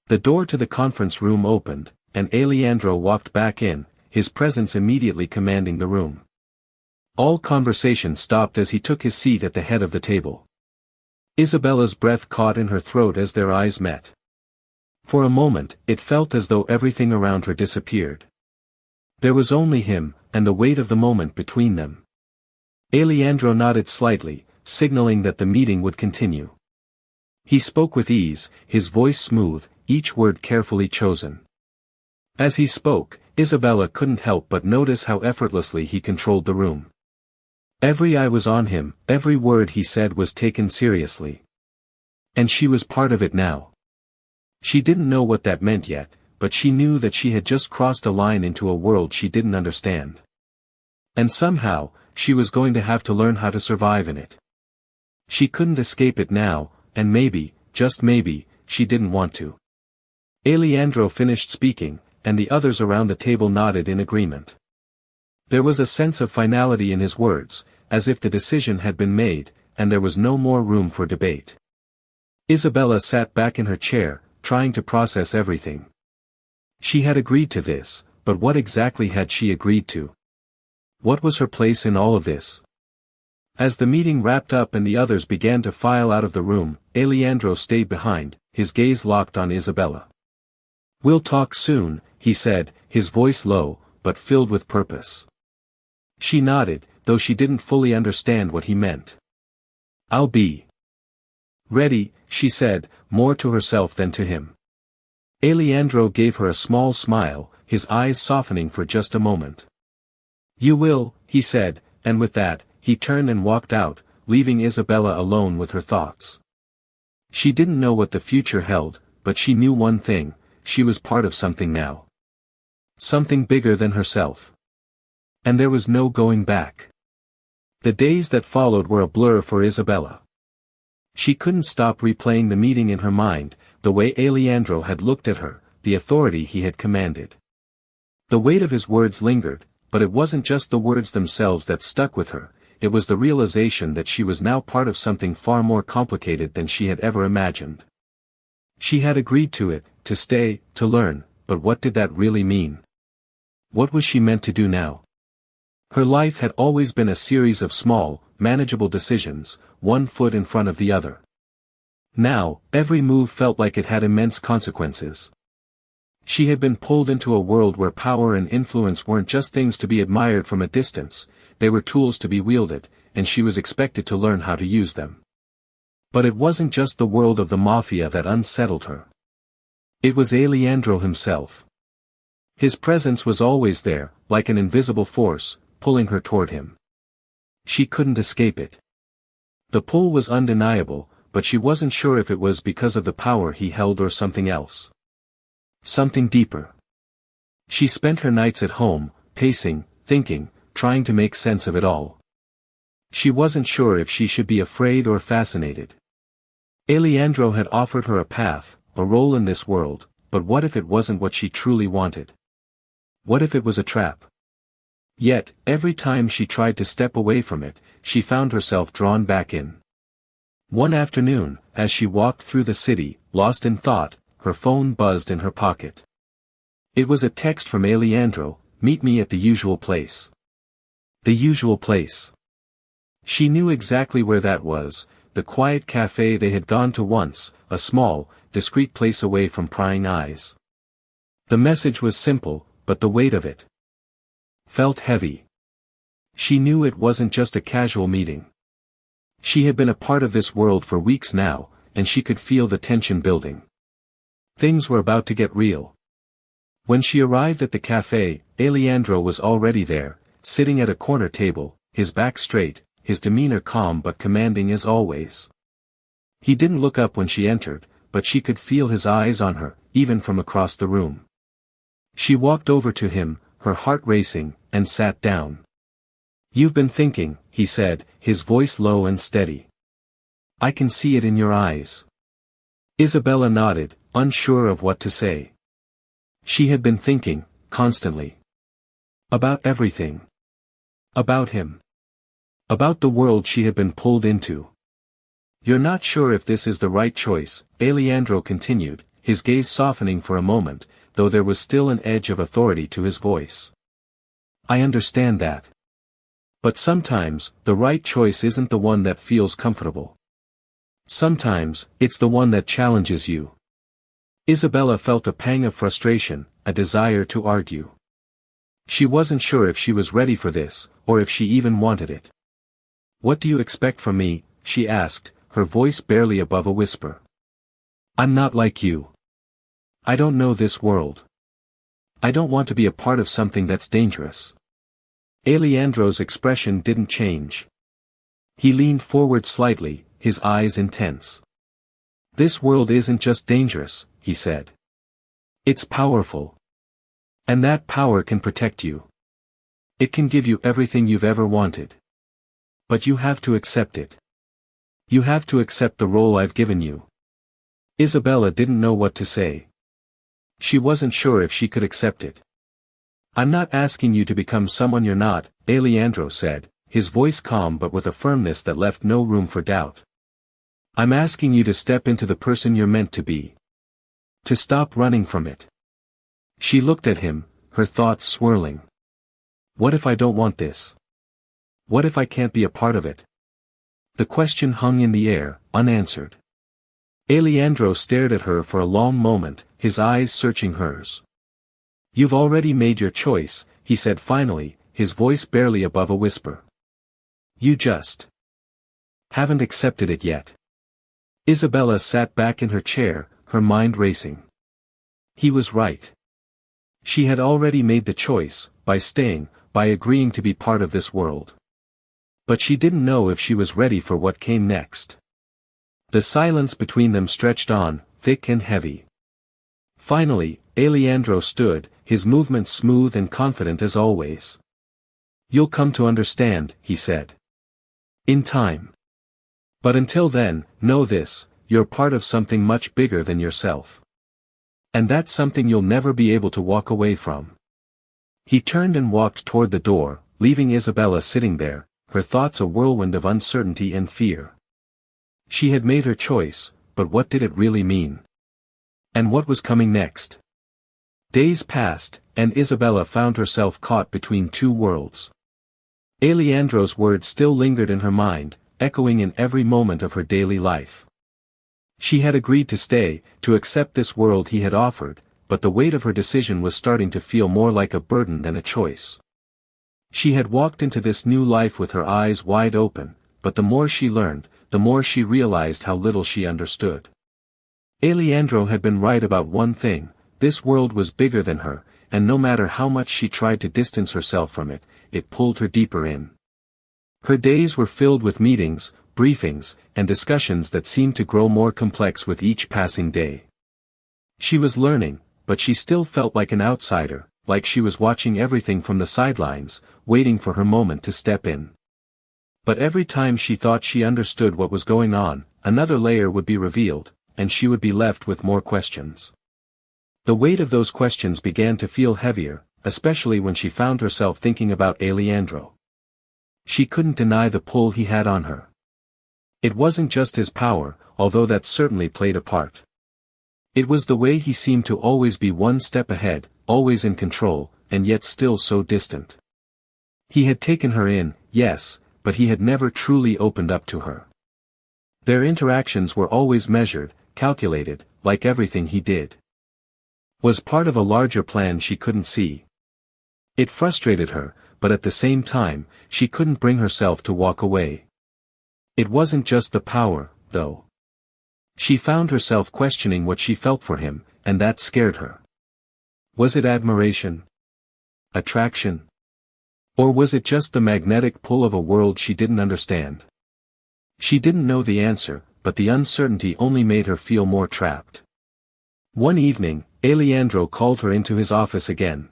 The door to the conference room opened, and Alejandro walked back in, his presence immediately commanding the room. All conversation stopped as he took his seat at the head of the table. Isabella's breath caught in her throat as their eyes met. For a moment, it felt as though everything around her disappeared. There was only him, and the weight of the moment between them. Alejandro nodded slightly, signaling that the meeting would continue. He spoke with ease, his voice smooth, each word carefully chosen. As he spoke, Isabella couldn't help but notice how effortlessly he controlled the room. Every eye was on him, every word he said was taken seriously. And she was part of it now. She didn't know what that meant yet, but she knew that she had just crossed a line into a world she didn't understand. And somehow, she was going to have to learn how to survive in it. She couldn't escape it now, and maybe, just maybe, she didn't want to. Alejandro finished speaking, and the others around the table nodded in agreement. There was a sense of finality in his words, as if the decision had been made, and there was no more room for debate. Isabella sat back in her chair, trying to process everything. She had agreed to this, but what exactly had she agreed to? What was her place in all of this? As the meeting wrapped up and the others began to file out of the room, Alejandro stayed behind, his gaze locked on Isabella. "We'll talk soon," he said, his voice low, but filled with purpose. She nodded, though she didn't fully understand what he meant. "I'll be ready," she said, more to herself than to him. Alejandro gave her a small smile, his eyes softening for just a moment. "You will," he said, and with that, he turned and walked out, leaving Isabella alone with her thoughts. She didn't know what the future held, but she knew one thing: she was part of something now. Something bigger than herself. And there was no going back. The days that followed were a blur for Isabella. She couldn't stop replaying the meeting in her mind, the way Alejandro had looked at her, the authority he had commanded. The weight of his words lingered, but it wasn't just the words themselves that stuck with her, it was the realization that she was now part of something far more complicated than she had ever imagined. She had agreed to it, to stay, to learn, but what did that really mean? What was she meant to do now? Her life had always been a series of small, manageable decisions, one foot in front of the other. Now, every move felt like it had immense consequences. She had been pulled into a world where power and influence weren't just things to be admired from a distance, they were tools to be wielded, and she was expected to learn how to use them. But it wasn't just the world of the Mafia that unsettled her. It was Alejandro himself. His presence was always there, like an invisible force, pulling her toward him. She couldn't escape it. The pull was undeniable, but she wasn't sure if it was because of the power he held or something else. Something deeper. She spent her nights at home, pacing, thinking, trying to make sense of it all. She wasn't sure if she should be afraid or fascinated. Alejandro had offered her a path, a role in this world, but what if it wasn't what she truly wanted? What if it was a trap? Yet, every time she tried to step away from it, she found herself drawn back in. One afternoon, as she walked through the city, lost in thought, her phone buzzed in her pocket. It was a text from Alejandro: "Meet me at the usual place." The usual place. She knew exactly where that was, the quiet cafe they had gone to once, a small, discreet place away from prying eyes. The message was simple, but the weight of it felt heavy. She knew it wasn't just a casual meeting. She had been a part of this world for weeks now, and she could feel the tension building. Things were about to get real. When she arrived at the cafe, Alejandro was already there, sitting at a corner table, his back straight, his demeanor calm but commanding as always. He didn't look up when she entered, but she could feel his eyes on her, even from across the room. She walked over to him, her heart racing, and sat down. "You've been thinking," he said, his voice low and steady. "I can see it in your eyes." Isabella nodded, unsure of what to say. She had been thinking, constantly. About everything. About him. About the world she had been pulled into. "You're not sure if this is the right choice," Alejandro continued, his gaze softening for a moment, though there was still an edge of authority to his voice. "I understand that. But sometimes, the right choice isn't the one that feels comfortable. Sometimes, it's the one that challenges you." Isabella felt a pang of frustration, a desire to argue. She wasn't sure if she was ready for this, or if she even wanted it. "What do you expect from me?" she asked, her voice barely above a whisper. "I'm not like you. I don't know this world. I don't want to be a part of something that's dangerous." Alejandro's expression didn't change. He leaned forward slightly, his eyes intense. "This world isn't just dangerous," he said. "It's powerful. And that power can protect you. It can give you everything you've ever wanted." But you have to accept it. You have to accept the role I've given you. Isabella didn't know what to say. She wasn't sure if she could accept it. I'm not asking you to become someone you're not, Alejandro said, his voice calm but with a firmness that left no room for doubt. I'm asking you to step into the person you're meant to be. To stop running from it. She looked at him, her thoughts swirling. What if I don't want this? What if I can't be a part of it? The question hung in the air, unanswered. Alejandro stared at her for a long moment, his eyes searching hers. You've already made your choice, he said finally, his voice barely above a whisper. You just haven't accepted it yet. Isabella sat back in her chair, her mind racing. He was right. She had already made the choice, by staying, by agreeing to be part of this world. But she didn't know if she was ready for what came next. The silence between them stretched on, thick and heavy. Finally, Alejandro stood, his movements smooth and confident as always. You'll come to understand, he said. In time. But until then, know this, you're part of something much bigger than yourself. And that's something you'll never be able to walk away from. He turned and walked toward the door, leaving Isabella sitting there, her thoughts a whirlwind of uncertainty and fear. She had made her choice, but what did it really mean? And what was coming next? Days passed, and Isabella found herself caught between two worlds. Alejandro's words still lingered in her mind, echoing in every moment of her daily life. She had agreed to stay, to accept this world he had offered, but the weight of her decision was starting to feel more like a burden than a choice. She had walked into this new life with her eyes wide open, but the more she learned, the more she realized how little she understood. Alejandro had been right about one thing, this world was bigger than her, and no matter how much she tried to distance herself from it, it pulled her deeper in. Her days were filled with meetings, briefings, and discussions that seemed to grow more complex with each passing day. She was learning, but she still felt like an outsider, like she was watching everything from the sidelines, waiting for her moment to step in. But every time she thought she understood what was going on, another layer would be revealed, and she would be left with more questions. The weight of those questions began to feel heavier, especially when she found herself thinking about Alejandro. She couldn't deny the pull he had on her. It wasn't just his power, although that certainly played a part. It was the way he seemed to always be one step ahead, always in control, and yet still so distant. He had taken her in, yes, but he had never truly opened up to her. Their interactions were always measured, calculated, like everything he did was part of a larger plan she couldn't see. It frustrated her, but at the same time, she couldn't bring herself to walk away. It wasn't just the power, though. She found herself questioning what she felt for him, and that scared her. Was it admiration? Attraction? Or was it just the magnetic pull of a world she didn't understand? She didn't know the answer, but the uncertainty only made her feel more trapped. One evening, Alejandro called her into his office again.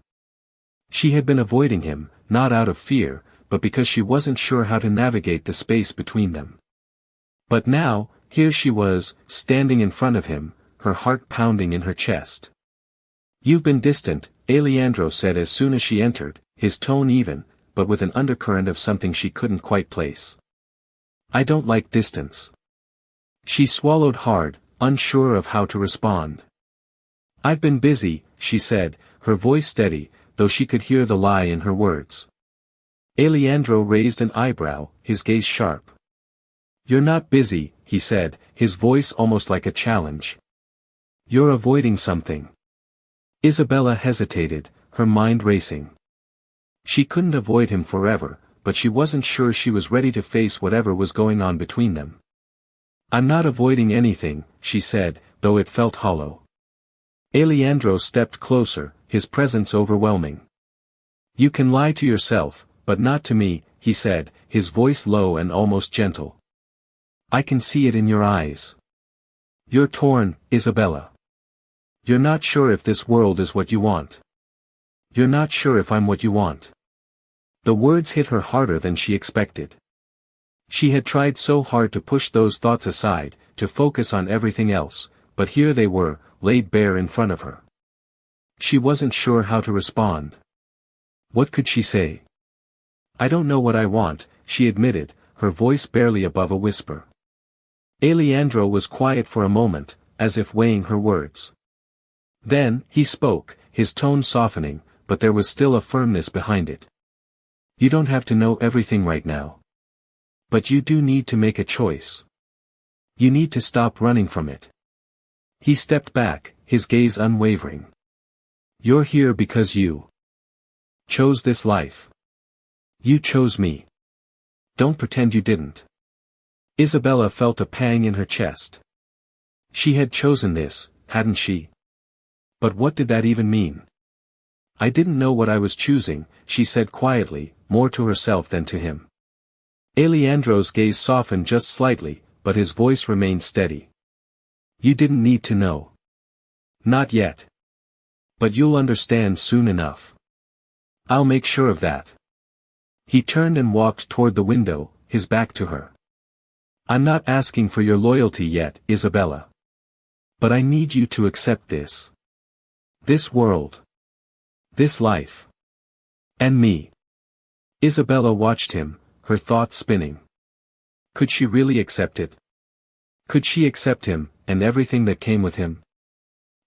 She had been avoiding him, not out of fear, but because she wasn't sure how to navigate the space between them. But now, here she was, standing in front of him, her heart pounding in her chest. You've been distant, Alejandro said as soon as she entered, his tone even, but with an undercurrent of something she couldn't quite place. I don't like distance. She swallowed hard, unsure of how to respond. I've been busy, she said, her voice steady, though she could hear the lie in her words. Alejandro raised an eyebrow, his gaze sharp. You're not busy, he said, his voice almost like a challenge. You're avoiding something. Isabella hesitated, her mind racing. She couldn't avoid him forever, but she wasn't sure she was ready to face whatever was going on between them. I'm not avoiding anything, she said, though it felt hollow. Alejandro stepped closer, his presence overwhelming. You can lie to yourself, but not to me, he said, his voice low and almost gentle. I can see it in your eyes. You're torn, Isabella. You're not sure if this world is what you want. You're not sure if I'm what you want. The words hit her harder than she expected. She had tried so hard to push those thoughts aside, to focus on everything else, but here they were, laid bare in front of her. She wasn't sure how to respond. What could she say? I don't know what I want, she admitted, her voice barely above a whisper. Alejandro was quiet for a moment, as if weighing her words. Then, he spoke, his tone softening, but there was still a firmness behind it. You don't have to know everything right now. But you do need to make a choice. You need to stop running from it. He stepped back, his gaze unwavering. You're here because you chose this life. You chose me. Don't pretend you didn't. Isabella felt a pang in her chest. She had chosen this, hadn't she? But what did that even mean? I didn't know what I was choosing, she said quietly, more to herself than to him. Alejandro's gaze softened just slightly, but his voice remained steady. You didn't need to know. Not yet. But you'll understand soon enough. I'll make sure of that. He turned and walked toward the window, his back to her. I'm not asking for your loyalty yet, Isabella. But I need you to accept this. This world. This life. And me. Isabella watched him, her thoughts spinning. Could she really accept it? Could she accept him, and everything that came with him?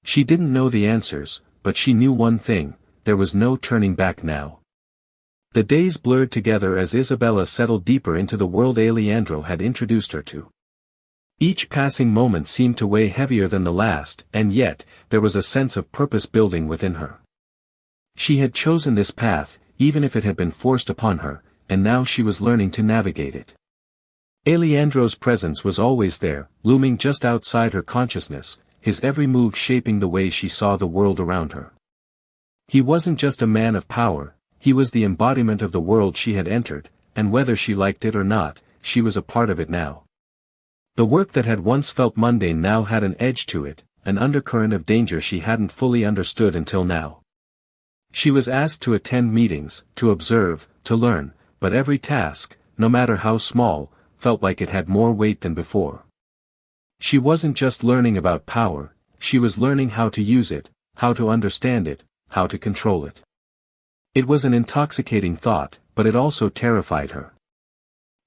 She didn't know the answers, but she knew one thing, there was no turning back now. The days blurred together as Isabella settled deeper into the world Alejandro had introduced her to. Each passing moment seemed to weigh heavier than the last, and yet, there was a sense of purpose building within her. She had chosen this path, even if it had been forced upon her, and now she was learning to navigate it. Alejandro's presence was always there, looming just outside her consciousness, his every move shaping the way she saw the world around her. He wasn't just a man of power, he was the embodiment of the world she had entered, and whether she liked it or not, she was a part of it now. The work that had once felt mundane now had an edge to it, an undercurrent of danger she hadn't fully understood until now. She was asked to attend meetings, to observe, to learn, but every task, no matter how small, felt like it had more weight than before. She wasn't just learning about power, she was learning how to use it, how to understand it, how to control it. It was an intoxicating thought, but it also terrified her.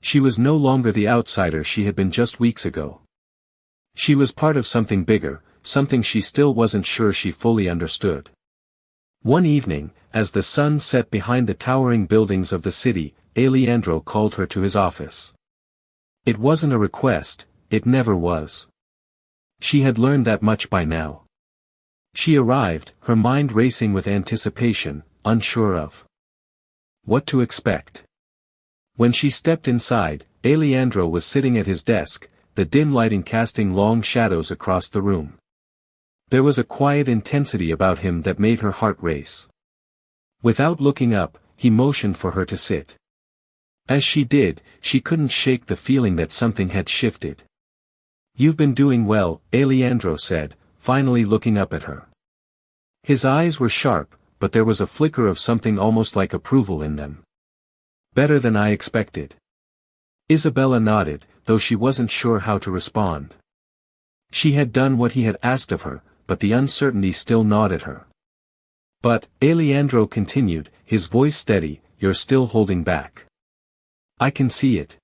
She was no longer the outsider she had been just weeks ago. She was part of something bigger, something she still wasn't sure she fully understood. One evening, as the sun set behind the towering buildings of the city, Alejandro called her to his office. It wasn't a request, it never was. She had learned that much by now. She arrived, her mind racing with anticipation, unsure of what to expect. When she stepped inside, Alejandro was sitting at his desk, the dim lighting casting long shadows across the room. There was a quiet intensity about him that made her heart race. Without looking up, he motioned for her to sit. As she did, she couldn't shake the feeling that something had shifted. You've been doing well, Alejandro said, finally looking up at her. His eyes were sharp, but there was a flicker of something almost like approval in them. Better than I expected. Isabella nodded, though she wasn't sure how to respond. She had done what he had asked of her, but the uncertainty still gnawed at her. But, Alejandro continued, his voice steady, you're still holding back. I can see it.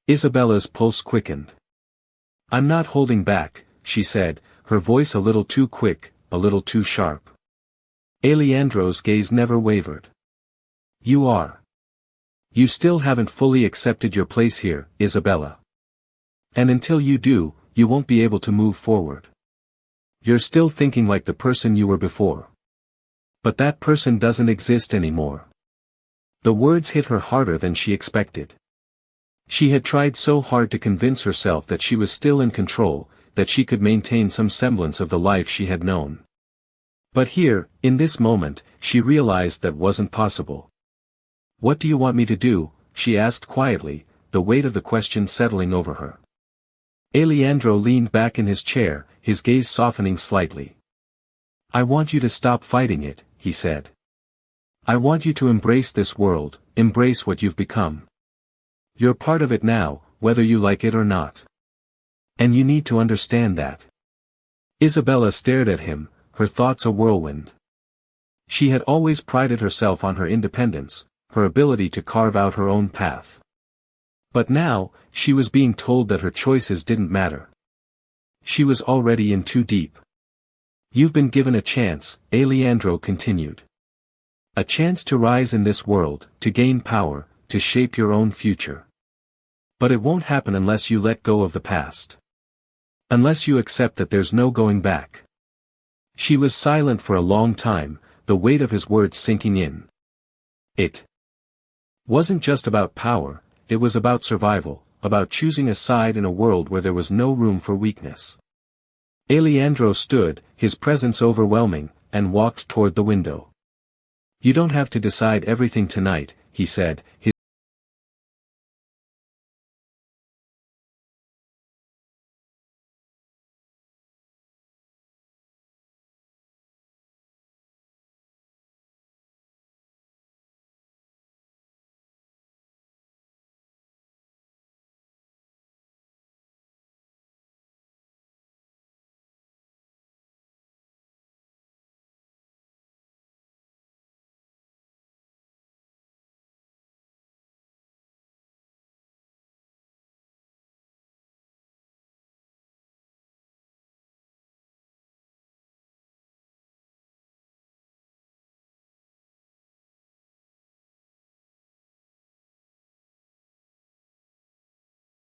Isabella's pulse quickened. I'm not holding back, she said, her voice a little too quick, a little too sharp. Alejandro's gaze never wavered. You are. You still haven't fully accepted your place here, Isabella. And until you do, you won't be able to move forward. You're still thinking like the person you were before. But that person doesn't exist anymore. The words hit her harder than she expected. She had tried so hard to convince herself that she was still in control, that she could maintain some semblance of the life she had known. But here, in this moment, she realized that wasn't possible. What do you want me to do? She asked quietly, the weight of the question settling over her. Alejandro leaned back in his chair, his gaze softening slightly. I want you to stop fighting it, he said. I want you to embrace this world, embrace what you've become. You're part of it now, whether you like it or not. And you need to understand that. Isabella stared at him, her thoughts a whirlwind. She had always prided herself on her independence, her ability to carve out her own path. But now, she was being told that her choices didn't matter. She was already in too deep. You've been given a chance, Alejandro continued. A chance to rise in this world, to gain power, to shape your own future. But it won't happen unless you let go of the past. Unless you accept that there's no going back. She was silent for a long time, the weight of his words sinking in. It wasn't just about power, it was about survival, about choosing a side in a world where there was no room for weakness. Alejandro stood, his presence overwhelming, and walked toward the window. You don't have to decide everything tonight, he said, his